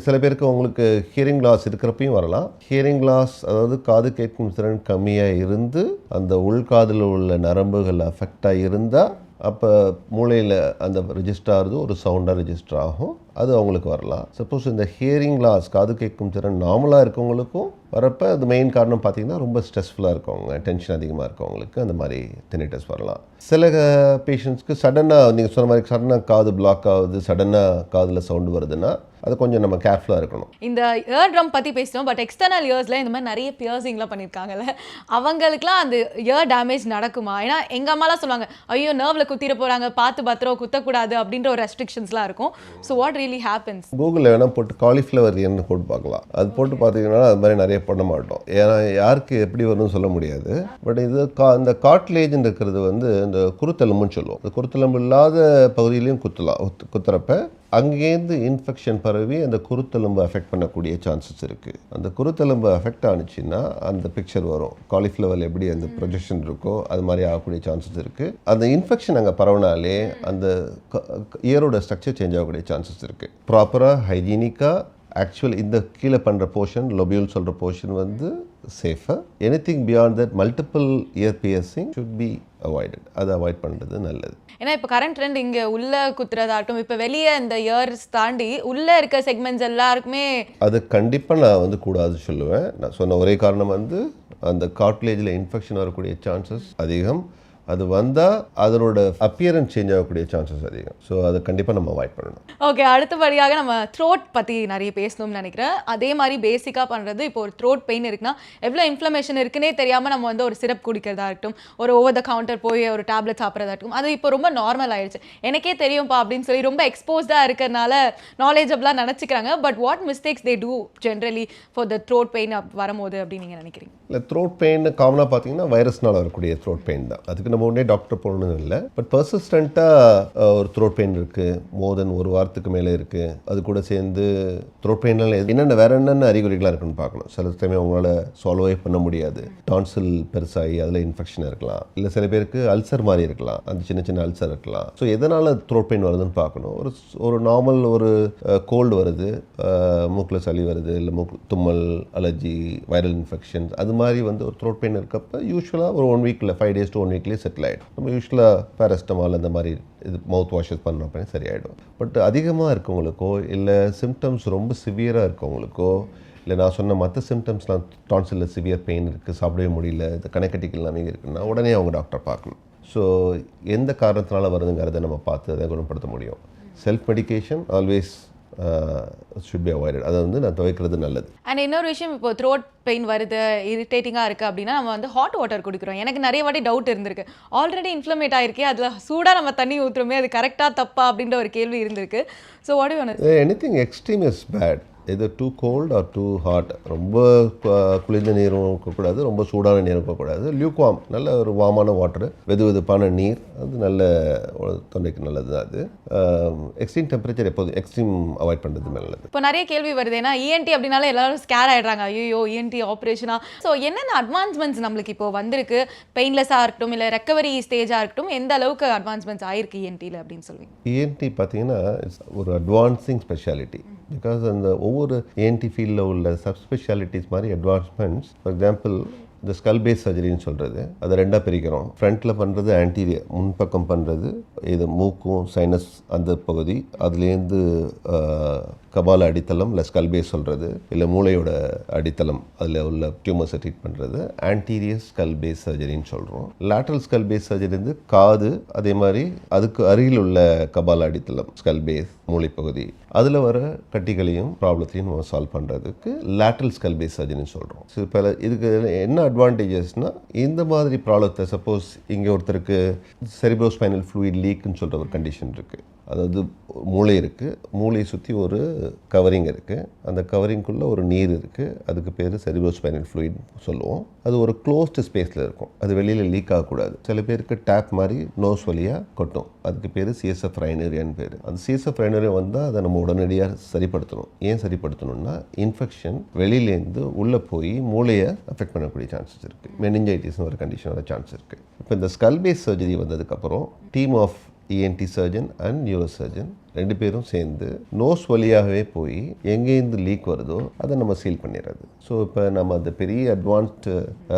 சில பேருக்கு அவங்களுக்கு ஹியரிங் லாஸ் இருக்கிறப்பையும் வரலாம். ஹியரிங் லாஸ் அதாவது காது கேட்கும் திறன் கம்மியாக இருந்து அந்த உள்காதில் உள்ள நரம்புகள் அஃபெக்ட் இருந்தால் அப்போ மூளையில் அந்த ரெஜிஸ்டர் ஆகுது, ஒரு சவுண்டாக ரெஜிஸ்டர் ஆகும், அது அவங்களுக்கு வரலாம். சப்போஸ் இந்த ஹியரிங் லாஸ் காது கேட்கும் திறன் நார்மலாக இருக்கவங்களுக்கும் வரப்போ அது மெயின் காரணம் பார்த்திங்கன்னா ரொம்ப ஸ்ட்ரெஸ்ஃபுல்லாக இருக்கவங்க, டென்ஷன் அதிகமாக இருக்கவங்களுக்கு அந்த மாதிரி டினிட்டஸ் வரலாம். சில பேஷண்ட்ஸ்க்கு சடனாக நீங்கள் சொன்ன மாதிரி சடனாக காது பிளாக் ஆகுது, சடனாக காதில் சவுண்டு வருதுன்னா அது கொஞ்சம் நம்ம கேர்ஃபுல்லாக இருக்கணும். இந்த இயர் ட்ரம் பற்றி பேசினோம், பட் எக்ஸ்டர்னல் இயர்ஸில் இந்த மாதிரி நிறைய பியர்சிங்லாம் பண்ணியிருக்காங்கல்ல, அவங்களுக்குலாம் அந்த இயர் டேமேஜ் நடக்குமா? ஏன்னா எங்கள் அம்மாலாம் சொல்லுவாங்க, ஐயோ நர்வில் குத்திர போகிறாங்க, பார்த்து பத்திரம், குத்தக்கூடாது அப்படின்ற ஒரு ரெஸ்ட்ரிக்ஷன்ஸ்லாம் இருக்கும். So what really happens? கூகுளில் வேணால் போட்டு காலிஃப்ளவர் இயர்னு போட்டு பார்க்கலாம். அது போட்டு பார்த்தீங்கன்னா அது மாதிரி நிறைய பண்ண மாட்டோம், ஏன்னா யாருக்கு எப்படி வரும்னு சொல்ல முடியாது. பட் இது இந்த காட்லேஜ்னு இருக்கிறது வந்து இந்த குருத்தெலும்புன்னு சொல்லுவோம். இந்த குருத்தெலும்பு இல்லாத பகுதியிலையும் குத்துறப்ப அங்கேருந்து இன்ஃபெக்ஷன் பரவி அந்த குருத்தெலும்பு அஃபெக்ட் பண்ணக்கூடிய சான்சஸ் இருக்குது. அந்த குருத்தெலும்பு அஃபெக்ட் ஆனிச்சுன்னா அந்த பிக்சர் வரும். காலிஃப்ளவர் எப்படி அந்த ப்ரொஜெக்ஷன் இருக்கோ அது மாதிரி ஆகக்கூடிய சான்சஸ் இருக்குது. அந்த இன்ஃபெக்ஷன் அங்கே பரவினாலே அந்த இயரோட ஸ்ட்ரக்சர் சேஞ்ச் ஆகக்கூடிய சான்சஸ் இருக்குது. ப்ராப்பராக ஹைஜீனிக்காக ஆக்சுவல் இந்த கீழே பண்ணுற போர்ஷன், லொபியூல் சொல்கிற போர்ஷன் வந்து சேஃபாக. Anything beyond that multiple year piercing should be avoided. அதை அவாய்ட் பண்ணுறது நல்லது. ஏன்னா இப்போ கரண்ட் ட்ரெண்ட் இங்கே உள்ளே குத்துறதாகட்டும், இப்போ வெளியே இந்த இயர்ஸ் தாண்டி உள்ளே இருக்க செக்மெண்ட்ஸ் எல்லாருக்குமே அது கண்டிப்பாக நான் வந்து கூடாது சொல்லுவேன். நான் சொன்ன ஒரே காரணம் வந்து அந்த காட்லேஜில் இன்ஃபெக்ஷன் வரக்கூடிய சான்சஸ் அதிகம். அது வந்தால் அதனோட அப்பியரன்ஸ் சேஞ்ச் ஆகக்கூடிய சான்சஸ் அதிகம். ஸோ அதை கண்டிப்பாக நம்ம அவாய்ட் பண்ணணும். ஓகே, அடுத்தபடியாக நம்ம த்ரோட் பற்றி நிறைய பேசணும்னு நினைக்கிறேன். அதே மாதிரி பேசிக்காக பண்ணுறது, இப்போ ஒரு த்ரோட் பெயின் இருக்குன்னா எவ்வளோ இன்ஃப்ளமேஷன் இருக்குன்னே தெரியாமல் நம்ம வந்து ஒரு சிரப் குடிக்கிறதா இருக்கட்டும், ஒரு ஓவர் த கவுண்டர் போய் ஒரு டேப்லெட் சாப்பிட்றதா இருக்கட்டும், அது இப்போ ரொம்ப நார்மல் ஆயிடுச்சு. எனக்கே தெரியும்ப்பா அப்படின்னு சொல்லி ரொம்ப எக்ஸ்போஸ்டாக இருக்கிறதுனால நாலேஜபிளாக நினச்சிக்கிறாங்க. But what mistakes they do generally for the throat pain வரும்போது அப்படின்னு நீங்கள் நினைக்கிறீங்க? இல்லை, த்ரோட் பெயின் காமனாக பார்த்தீங்கன்னா வைரஸ்னால் வரக்கூடிய த்ரோட் பெயின் தான். அதுக்கு நம்ம உடனே டாக்டர் போகணும்னு இல்லை. பட் பர்சிஸ்டண்ட்டாக ஒரு த்ரோட் பெயின் இருக்குது, மோர் தென் ஒரு வாரத்துக்கு மேலே இருக்குது. அது கூட சேர்ந்து த்ரோட் பெயினால் என்னென்ன வேறு என்னென்ன அறிகுறிகளாக இருக்குன்னு பார்க்கணும். சில சமயம் அவங்களால சால்வே பண்ண முடியாது. டான்சில் பெருசாகி அதில் இன்ஃபெக்ஷன் இருக்கலாம், இல்லை சில பேருக்கு அல்சர் மாதிரி இருக்கலாம், அந்த சின்ன சின்ன அல்சர் இருக்கலாம். ஸோ எதனால் த்ரோட் பெயின் வருதுன்னு பார்க்கணும். ஒரு நார்மல் ஒரு கோல்டு வருது, மூக்கில் சளி வருது, இல்லை தும்மல், அலர்ஜி, வைரல் இன்ஃபெக்ஷன்ஸ், அது மாதிரி வந்து ஒரு த்ரோட் பெயின் இருக்கப்போ யூஸ்வலாக ஒரு 1 week 5 days to 1 week settle ஆகிடும். நம்ம யூஸ்வலாக பேரஸ்டமால் இந்த மாதிரி இது மவுத் வாஷஸ் பண்ண சரியாயிடும். பட் அதிகமாக இருக்கவங்களுக்கோ, இல்லை சிம்டம்ஸ் ரொம்ப சிவியராக இருக்கவங்களுக்கோ, இல்லை நான் சொன்ன மற்ற சிம்டம்ஸ்லாம் டான்சிலில் சிவியர் பெயின் இருக்குது, சாப்பிடவே முடியல, இது கணைக்கட்டிகள் எல்லாமே இருக்குன்னா உடனே அவங்க டாக்டர் பார்க்கணும். ஸோ எந்த காரணத்தினால வருதுங்கிறத நம்ம பார்த்து அதை குணப்படுத்த முடியும். Self medication always should be avoided. அதை வந்து நான் துவைக்கிறது நல்லது. அண்ட் இன்னொரு விஷயம், இப்போ த்ரோட் பெயின் வருது, இரிட்டேட்டிங்காக இருக்குது அப்படின்னா நம்ம வந்து ஹாட் வாட்டர் குடிக்கிறோம். எனக்கு நிறைய வாட்டி டவுட் இருந்திருக்கு, ஆல்ரெடி இன்ஃப்ளமேட் ஆகிருக்கே, அதில் சூடாக நம்ம தண்ணி ஊற்றுறோமே, அது கரெக்டாக தப்பா அப்படின்ற ஒரு கேள்வி இருந்திருக்கு. So what you want? Anything extreme is bad. இது too cold or too hot. ரொம்ப குளிர்ந்த நீரும் இருக்கக்கூடாது, ரொம்ப சூடான நீரும் இருக்கக்கூடாது. லியூக்வார்ம், நல்ல ஒரு வார்மான வாட்டர், வெதுவெதுப்பான நீர், அது நல்ல தொண்டைக்கு நல்லது தான். அது எக்ஸ்ட்ரீம் டெம்பரேச்சர் எப்போதும் எக்ஸ்ட்ரீம் அவாய்ட் பண்ணுறது நல்லது. இப்போ நிறைய கேள்வி வருது, ஏன்னா இஎன்டி அப்படின்னால எல்லாரும் ஸ்கேர் ஆகிடுறாங்க, ஐயோ இஎன்டி ஆப்ரேஷனா. ஸோ என்னென்ன அட்வான்ஸ்மெண்ட்ஸ் நம்மளுக்கு இப்போ வந்திருக்கு, பெயின்லெஸ்ஸாக இருக்கட்டும், இல்லை ரெக்கவரி ஸ்டேஜாக இருக்கட்டும், எந்த அளவுக்கு அட்வான்ஸ்மெண்ட்ஸ் ஆயிருக்கு இஎன்டியில் அப்படின்னு சொல்லுவீங்க? இஎன்டி பார்த்தீங்கன்னா ஒரு அட்வான்சிங் ஸ்பெஷாலிட்டி. பிகாஸ் அந்த ஒவ்வொரு ஏஎன்டி ஃபீல்டில் உள்ள சப் ஸ்பெஷாலிட்டிஸ் மாதிரி அட்வான்ஸ்மெண்ட்ஸ். ஃபார் எக்ஸாம்பிள் இந்த ஸ்கல் பேஸ் சர்ஜரின்னு சொல்கிறது, அதை ரெண்டாக பிரிக்கிறோம். ஃப்ரண்ட்டில் பண்ணுறது ஆன்டீரியர், முன்பக்கம் பண்ணுறது இது மூக்கும் சைனஸ் அந்த பகுதி, அதுலேருந்து கபால அடித்தளம் இல்லை ஸ்கல் பேஸ் சொல்கிறது, இல்லை மூளையோட அடித்தளம் அதில் உள்ள டியூமர்ஸை ட்ரீட் பண்ணுறது ஆன்டீரியர் ஸ்கல் பேஸ் சர்ஜரின்னு சொல்கிறோம். லேட்ரல் ஸ்கல் பேஸ் சர்ஜரி வந்து காது, அதே மாதிரி அதுக்கு அருகில் உள்ள கபால அடித்தளம் ஸ்கல் பேஸ் மூளைப்பகுதி, அதில் வர கட்டிகளையும் ப்ராப்ளத்தையும் நம்ம சால்வ் பண்ணுறதுக்கு லேட்ரல் ஸ்கல் பேஸ் சர்ஜரின்னு சொல்கிறோம். ஸோ இப்போ இதுக்கு என்ன அட்வான்டேஜஸ்னால், இந்த மாதிரி ப்ராப்ளத்தை சப்போஸ் இங்கே ஒருத்தருக்கு செரிப்ரோஸ்பைனல் ஃப்ளூயிட் லீக்குன்னு சொல்கிற ஒரு கண்டிஷன் இருக்குது. அதாவது மூளை இருக்குது, மூளையை சுற்றி ஒரு கவரிங் இருக்குது, அந்த கவரிங்குள்ளே ஒரு நீர் இருக்குது, அதுக்கு பேர் செரிப்ரோஸ்பைனல் ஃப்ளூயிட் சொல்லுவோம். அது ஒரு க்ளோஸ்டு ஸ்பேஸில் இருக்கும், அது வெளியில் லீக் ஆகக்கூடாது. சில பேருக்கு டேப் மாதிரி நோஸ் வழியாக கொட்டும், அதுக்கு பேர் சிஎஸ்எஃப் ரைனரியான்னு பேர். அந்த சிஎஸ்எஃப் ரைனரியா வந்தால் அதை நம்ம உடனடியாக சரிப்படுத்தணும். ஏன் சரிப்படுத்தணும்னா, இன்ஃபெக்ஷன் வெளியிலேருந்து உள்ளே போய் மூளையை அஃபெக்ட் பண்ணக்கூடிய சான்சஸ் இருக்குது. மெனிஞ்சைட்டிஸ்னு ஒரு கண்டிஷன் வர சான்ஸ் இருக்குது. இப்போ இந்த ஸ்கல் பேஸ் சர்ஜரி வந்ததுக்கப்புறம் team of ENT surgeon and neuro surgeon 2 பேரும் சேர்ந்து நோஸ் வழியாகவே போய் எங்கேருந்து லீக் வருதோ அதை நம்ம சீல் பண்ணிடுறது. ஸோ இப்போ நம்ம அந்த பெரிய அட்வான்ஸ்டு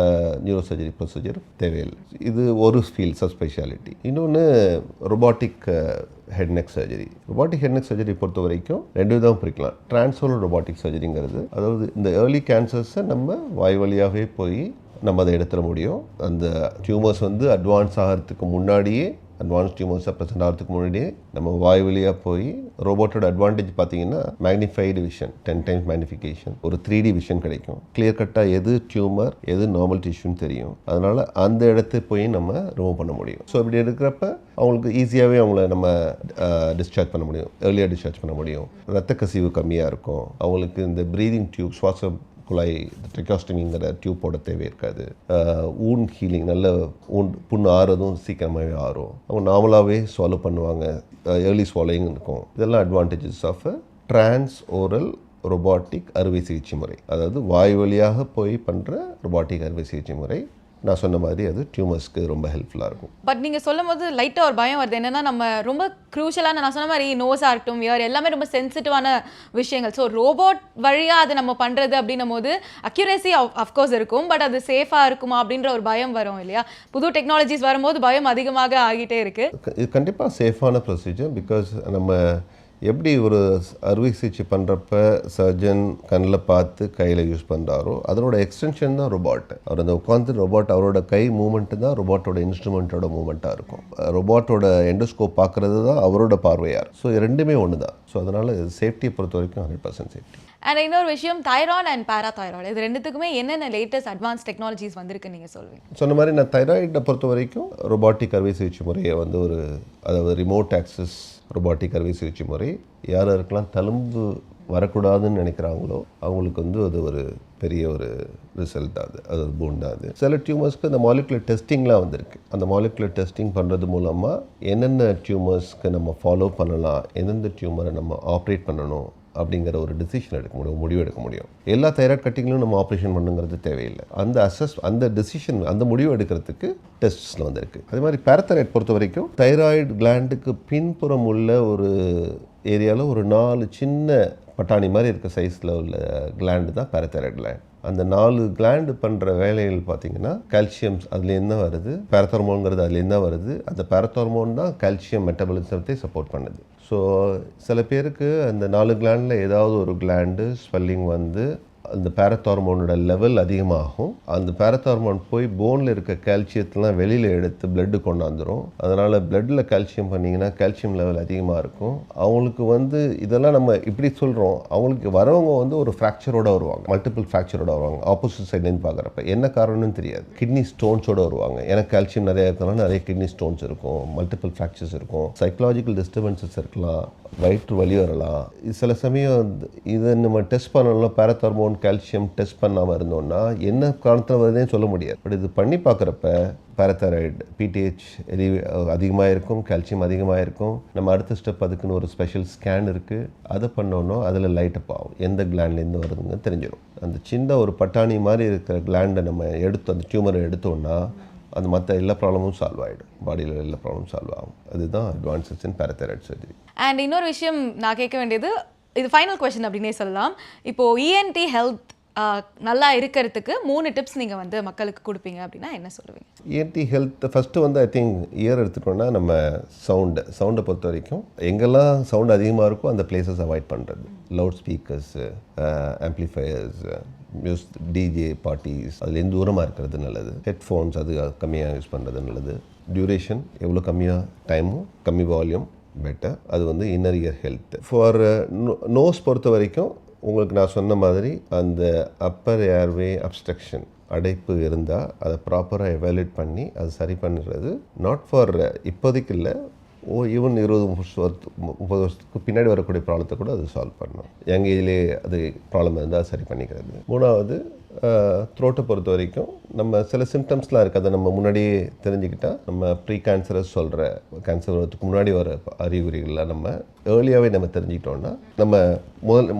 நியூரோ சர்ஜரி ப்ரொசீஜர் தேவையில்லை. இது ஒரு ஃபீல்ட் சப்ஸ்பெஷாலிட்டி. இன்னொன்று robotic head neck surgery. Robotic head neck surgery பொறுத்த வரைக்கும் 2 விதம் பிரிக்கலாம். டிரான்ஸ்ஓரல் ரொபாட்டிக் சர்ஜரிங்கிறது, அதாவது இந்த ஏர்லி கேன்சர்ஸை நம்ம வாய் வழியாகவே போய் நம்ம அதை எடுத்துட முடியும். அந்த டியூமர்ஸ் வந்து அட்வான்ஸ் ஆகிறதுக்கு முன்னாடியே, அட்வான்ஸ் டியூமர்ஸை ப்ரெசென்ட் ஆகிறதுக்கு முன்னாடியே நம்ம வாய் வழியாக போய், ரோபோட்டோட அட்வான்டேஜ் பார்த்தீங்கன்னா மேக்னிஃபைடு விஷன், 10 டைம்ஸ் மேக்னிஃபிகேஷன், ஒரு 3D விஷன் கிடைக்கும். கிளியர் கட்டாக எது டியூமர் எது நார்மல் டிஷ்யூன்னு தெரியும். அதனால் அந்த இடத்த போய் நம்ம ரிமூவ் பண்ண முடியும். ஸோ இப்படி இருக்கிறப்ப அவங்களுக்கு ஈஸியாகவே அவங்கள நம்ம டிஸ்சார்ஜ் பண்ண முடியும், ஏர்லியாக டிஸ்சார்ஜ் பண்ண முடியும். ரத்த கசிவு கம்மியாக இருக்கும். அவங்களுக்கு இந்த ப்ரீதிங் டியூப், சுவாச குழாய், ட்ரிகாஸ்டமிங்கிற டியூப் போட தேவை இருக்காது. ஊன் ஹீலிங், நல்ல புண்ணு ஆறுறதும் சீக்கிரமாகவே ஆறும். அவங்க நார்மலாகவே ஸ்வாலோ பண்ணுவாங்க, ஏர்லி ஸ்வாலோயிங் இருக்கும். இதெல்லாம் advantages of transoral robotic அறுவை சிகிச்சை முறை. அதாவது வாய் வழியாக போய் பண்ணுற ரொபாட்டிக் அறுவை சிகிச்சை முறை. நான் சொன்ன மாதிரி அது டியூமர்ஸ்க்கு ரொம்ப ஹெல்ப்ஃபுல்லாக இருக்கும். பட் நீங்கள் சொல்லும் போது லைட்டாக ஒரு பயம் வருது. என்னென்னா, நம்ம ரொம்ப க்ரூஷலான, நான் சொன்ன மாதிரி நோஸாக இருக்கட்டும், இயர் எல்லாமே ரொம்ப சென்சிட்டிவான விஷயங்கள். ஸோ ரோபோட் வழியாக அதை நம்ம பண்ணுறது அப்படின்னும் போது அக்யூரேசி அஃப்கோர்ஸ் இருக்கும், பட் அது சேஃபாக இருக்குமா அப்படின்ற ஒரு பயம் வரும் இல்லையா? புது டெக்னாலஜிஸ் வரும்போது பயம் அதிகமாக ஆகிட்டே இருக்குது. இது கண்டிப்பாக சேஃபான ப்ரொசீஜர். பிகாஸ் நம்ம எப்படி ஒரு அறுவை சிகிச்சை பண்ணுறப்ப சர்ஜன் கண்ணில் பார்த்து கையில் யூஸ் பண்ணுறாரோ அதனோட எக்ஸ்டென்ஷன் தான் ரொபாட். அவர் அந்த உட்காந்து ரொபாட், அவரோட கை மூமெண்ட்டு தான் ரொபாட்டோட இன்ஸ்ட்ருமெண்ட்டோட மூமெண்ட்டாக இருக்கும். ரொபாட்டோட எண்டோஸ்கோப் பார்க்குறது தான் அவரோட பார்வையார். ஸோ ரெண்டுமே ஒன்று தான். ஸோ அதனால் சேஃப்டியை பொறுத்த வரைக்கும் 100% சேஃப்டி. அண்ட் இன்னொரு விஷயம், தைராய்டு அண்ட் பேராதைராய்டு, இது ரெண்டுத்துக்குமே என்னென்ன லேட்டஸ்ட் அட்வான்ஸ் டெக்னாலஜிஸ் வந்திருக்குன்னு நீங்கள் சொல்வீங்க? சொன்ன மாதிரி நான் தைராய்டை பொறுத்த வரைக்கும் ரொபாட்டிக் அறுவை சிகிச்சை முறையை வந்து அதாவது ரிமோட் ஆக்சஸ் ரொபாட்டிக் அறுவை சிகிச்சை முறை, யாருக்கெல்லாம் தழும்பு வரக்கூடாதுன்னு நினைக்கிறாங்களோ அவங்களுக்கு வந்து அது ஒரு பெரிய ஒரு ரிசல்ட் தான். அது ஒரு பூன் தான். அது சில டியூமர்ஸ்க்கு அந்த மாலிகுலர் டெஸ்டிங்லாம் வந்திருக்கு. அந்த மாலிகுலர் டெஸ்டிங் பண்ணுறது மூலமாக என்னென்ன டியூமர்ஸ்க்கு நம்ம ஃபாலோ பண்ணலாம், எந்தெந்த டியூமரை நம்ம ஆப்ரேட் பண்ணணும் அப்படிங்கிற ஒரு டிசிஷன் எடுக்க முடியும், முடிவு எடுக்க முடியும். எல்லா தைராய்டு கட்டிங்களும் நம்ம ஆப்ரேஷன் பண்ணுங்கிறது தேவையில்லை. அந்த டிசிஷன், அந்த முடிவு எடுக்கிறதுக்கு டெஸ்ட்ஸில் வந்திருக்கு. அதே மாதிரி பேரதைராய்டு பொறுத்த வரைக்கும் தைராய்டு கிளாண்டுக்கு பின்புறம் உள்ள ஒரு ஏரியாவில் ஒரு 4 சின்ன பட்டாணி மாதிரி இருக்க சைஸில் உள்ள கிளாண்டு தான் பேரதைராய்டு கிளாண்ட். அந்த 4 கிளாண்டு பண்ணுற வேலைகள் பார்த்தீங்கன்னா கால்சியம்ஸ் அதுலேருந்து தான் வருது, பேரத்தார்மோன்கிறது அதுலேருந்து தான் வருது. அந்த பேரத்தார்மோன் தான் கால்சியம் மெட்டபாலிசத்தை சப்போர்ட் பண்ணுது. ஸோ சில பேருக்கு அந்த 4 கிளாண்டில் ஏதாவது ஒரு கிளாண்டு ஸ்வெல்லிங் வந்து அந்த பேரத்தார்மோனோட லெவல் அதிகமாகும். அந்த பேரத்தார்மோன் போய் போனில் இருக்க கால்சியத்தெலாம் வெளியில் எடுத்து பிளட்டு கொண்டாந்துடும். அதனால் பிளட்டில் கால்சியம் பண்ணிங்கன்னா கால்சியம் லெவல் அதிகமாக இருக்கும். அவங்களுக்கு வந்து இதெல்லாம் நம்ம இப்படி சொல்கிறோம், அவங்களுக்கு வரவங்க வந்து ஒரு ஃப்ராக்சரோடு வருவாங்க, மல்டிபிள் ஃப்ராக்சரோடு வருவாங்க. ஆப்போசிட் சைட்லேருந்து பார்க்குறப்ப என்ன காரணம்னு தெரியாது. கிட்னி ஸ்டோன்ஸோடு வருவாங்க. ஏன்னா கால்சியம் நிறையா இருக்கிறனால நிறைய கிட்னி ஸ்டோன்ஸ் இருக்கும், மல்டிபிள் ஃப்ராக்சர்ஸ் இருக்கும், சைக்கலாஜிக்கல் டிஸ்டர்பன்சஸ் இருக்கலாம், வயிற்று வலி வரலாம். சில சமயம் இதை நம்ம டெஸ்ட் பண்ணலாம், பேரத்தார்மோன் கால்சியம் டெஸ்ட் பண்ணாமல் இருந்தோம்னா என்ன காரணத்தில் வருதுன்னு சொல்ல முடியாது. பட் இது பண்ணி பார்க்குறப்ப பேரதைராய்டு பிடிஹெச் அதிகமாக இருக்கும், கால்சியம் அதிகமாக இருக்கும். நம்ம அடுத்த ஸ்டெப் அதுக்குன்னு ஒரு ஸ்பெஷல் ஸ்கேன் இருக்குது, அதை பண்ணோன்னா அதில் லைட்டப் ஆகும், எந்த கிளாண்ட்லேருந்து வருதுன்னு தெரிஞ்சிடும். அந்த சின்ன ஒரு பட்டாணி மாதிரி இருக்கிற கிளாண்டை நம்ம எடுத்து அந்த டியூமரை எடுத்தோன்னா அது மற்ற எல்லா ப்ராப்ளமும் சால்வ் ஆகிடும், பாடியில் எல்லா ப்ராப்ளமும் சால்வ் ஆகும். அதுதான் அட்வான்சஸ் இன் பேரதைராய்டு சர்ஜரி. அண்ட் இன்னொரு விஷயம் நான் கேட்க வேண்டியது, இது ஃபைனல் கொஸ்டின் அப்படின்னே சொல்லலாம். இப்போது இஎன்டி ஹெல்த் நல்லா இருக்கிறதுக்கு 3 டிப்ஸ் நீங்கள் வந்து மக்களுக்கு கொடுப்பீங்க அப்படின்னா என்ன சொல்லுவீங்க? இஎன்டி ஹெல்த் ஃபஸ்ட்டு வந்து ஐ திங்க் இயர் எடுத்துட்டோம்னா நம்ம சவுண்டை பொறுத்த வரைக்கும் எங்கெல்லாம் சவுண்ட் அதிகமாக இருக்கோ அந்த பிளேசஸ் அவாய்ட் பண்ணுறது. Loud speakers, amplifiers, DJ parties அதுலேருந்து தூரமாக இருக்கிறது நல்லது. ஹெட்ஃபோன்ஸ் அது கம்மியாக யூஸ் பண்ணுறது நல்லது. டியூரேஷன் எவ்வளோ கம்மியாக டைமும் கம்மி வால்யூம் பெட்டர். அது வந்து inner ear health. For nose பொறுத்த வரைக்கும் உங்களுக்கு நான் சொன்ன மாதிரி அந்த அப்பர் ஏர்வே அப்ஸ்ட்ரக்ஷன் அடைப்பு இருந்தால் அதை ப்ராப்பராக எவாலுவேட் பண்ணி அது சரி பண்ணுறது. நாட் ஃபார் இப்போதைக்கு இல்லை, ஈவன் 20-30 வருஷத்துக்கு பின்னாடி வரக்கூடிய ப்ராப்ளத்தை கூட அது சால்வ் பண்ணணும். யங் ஏஜ்லேயே அது ப்ராப்ளம் இருந்தால் சரி பண்ணிக்கிறது. 3வது த்ரோட்டை பொறுத்த வரைக்கும் நம்ம சில சிம்டம்ஸ்லாம் இருக்குது, அதை நம்ம முன்னாடியே தெரிஞ்சுக்கிட்டால் நம்ம ப்ரீ கேன்சரஸ் சொல்கிற கேன்சர் வரதுக்கு முன்னாடி வர அறிகுறிகள்லாம் நம்ம ஏர்லியாகவே நம்ம தெரிஞ்சுக்கிட்டோம்னா நம்ம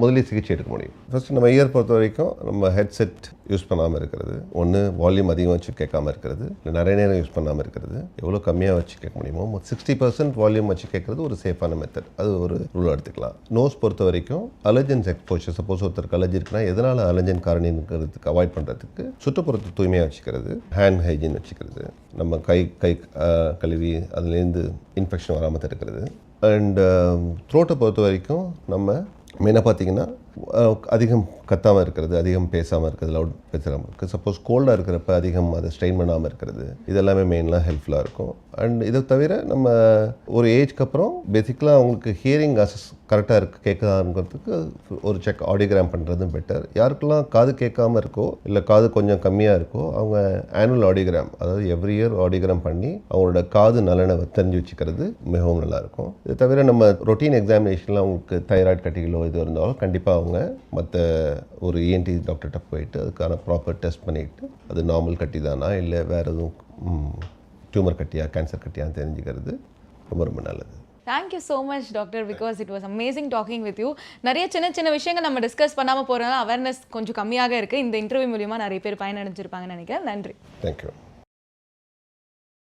முதலே சிகிச்சை எடுக்க முடியும். ஃபஸ்ட்டு நம்ம இயர் பொறுத்த வரைக்கும் நம்ம ஹெட்செட் யூஸ் பண்ணாமல் இருக்கிறது, ஒன்று வால்யூம் அதிகம் வச்சு கேட்காம இருக்கிறது, இல்லை நிறைய நேரம் யூஸ் பண்ணாமல் இருக்கிறது, எவ்வளோ கம்மியாக வச்சு கேட்க முடியுமோ 60% வால்யூம் வச்சு கேட்குறது ஒரு சேஃபான மெத்தட். அது ஒரு ரூல் எடுத்துக்கலாம். நோஸ் பொறுத்த வரைக்கும் அலர்ஜன்ஸ் எக்ஸ்போஷர், சப்போஸ் ஒருத்தருக்கு அலர்ஜி இருக்குன்னா எதனால் அலர்ஜன் காரணிங்கிறதுக்கு அவாய்ட் பண்ணுறதுக்கு சுற்றுப்புறத்தை தூய்மையாக வச்சுக்கிறது, ஹேண்ட் ஹைஜீன் வச்சுக்கிறது, நம்ம கை கழுவி அதுலேருந்து இன்ஃபெக்ஷன் வராமல் தடுக்கிறது. அண்ட் த்ரோட்டை பொறுத்த வரைக்கும் நம்ம மெயினாக பார்த்தீங்கன்னா அதிகம் கத்தாமல் இருக்கிறது, அதிகம் பேசாமல் இருக்கிறது, லவுட் பேசாமல் இருக்குது. சப்போஸ் கோல்டாக இருக்கிறப்ப அதிகம் அதை ஸ்ட்ரெயின் பண்ணாமல் இருக்கிறது, இதெல்லாமே மெயினாக ஹெல்ப்ஃபுல்லாக இருக்கும். அண்ட் இதை தவிர நம்ம ஒரு ஏஜ்க்கு அப்புறம் பேசிக்கலாக அவங்களுக்கு ஹியரிங் அசஸ் கரெக்டாக இருக்குது கேட்குதாங்கிறதுக்கு ஒரு செக் ஆடியோகிராம் பண்ணுறதும் பெட்டர். யாருக்கெல்லாம் காது கேட்காமல் இருக்கோ இல்லை காது கொஞ்சம் கம்மியாக இருக்கோ அவங்க ஆனுவல் ஆடியோகிராம், அதாவது எவ்ரி இயர் ஆடியோகிராம் பண்ணி அவங்களோட காது நலனை தெரிஞ்சு வச்சுக்கிறது மிகவும் நல்லாயிருக்கும். இதை தவிர நம்ம ரொட்டீன் எக்ஸாமினேஷனில் அவங்களுக்கு தைராய்டு கட்டிகளோ இது இருந்தாலும் கண்டிப்பாக அவங்க மற்ற ஒரு இஎன்டி டாக்டர்கிட்ட போயிட்டு அதுக்கான ப்ராப்பர் டெஸ்ட் பண்ணிவிட்டு அது நார்மல் கட்டி தானா இல்லை வேறு எதுவும் டியூமர் கட்டியா கேன்சர் கட்டியான்னு தெரிஞ்சுக்கிறது ரொம்ப ரொம்ப நல்லது. Thank you so much doctor, because it was amazing talking with you. நிறைய சின்ன சின்ன விஷயங்கள் நம்ம டிஸ்கஸ் பண்ணாமல் போகிறதுனால அவேர்னஸ் கொஞ்சம் கம்மியாக இருக்குது. இந்த இன்டர்வியூ மூலிமா நிறைய பேர் பயனடைஞ்சிருப்பாங்கன்னு நினைக்கிறேன். நன்றி. தேங்க்யூ.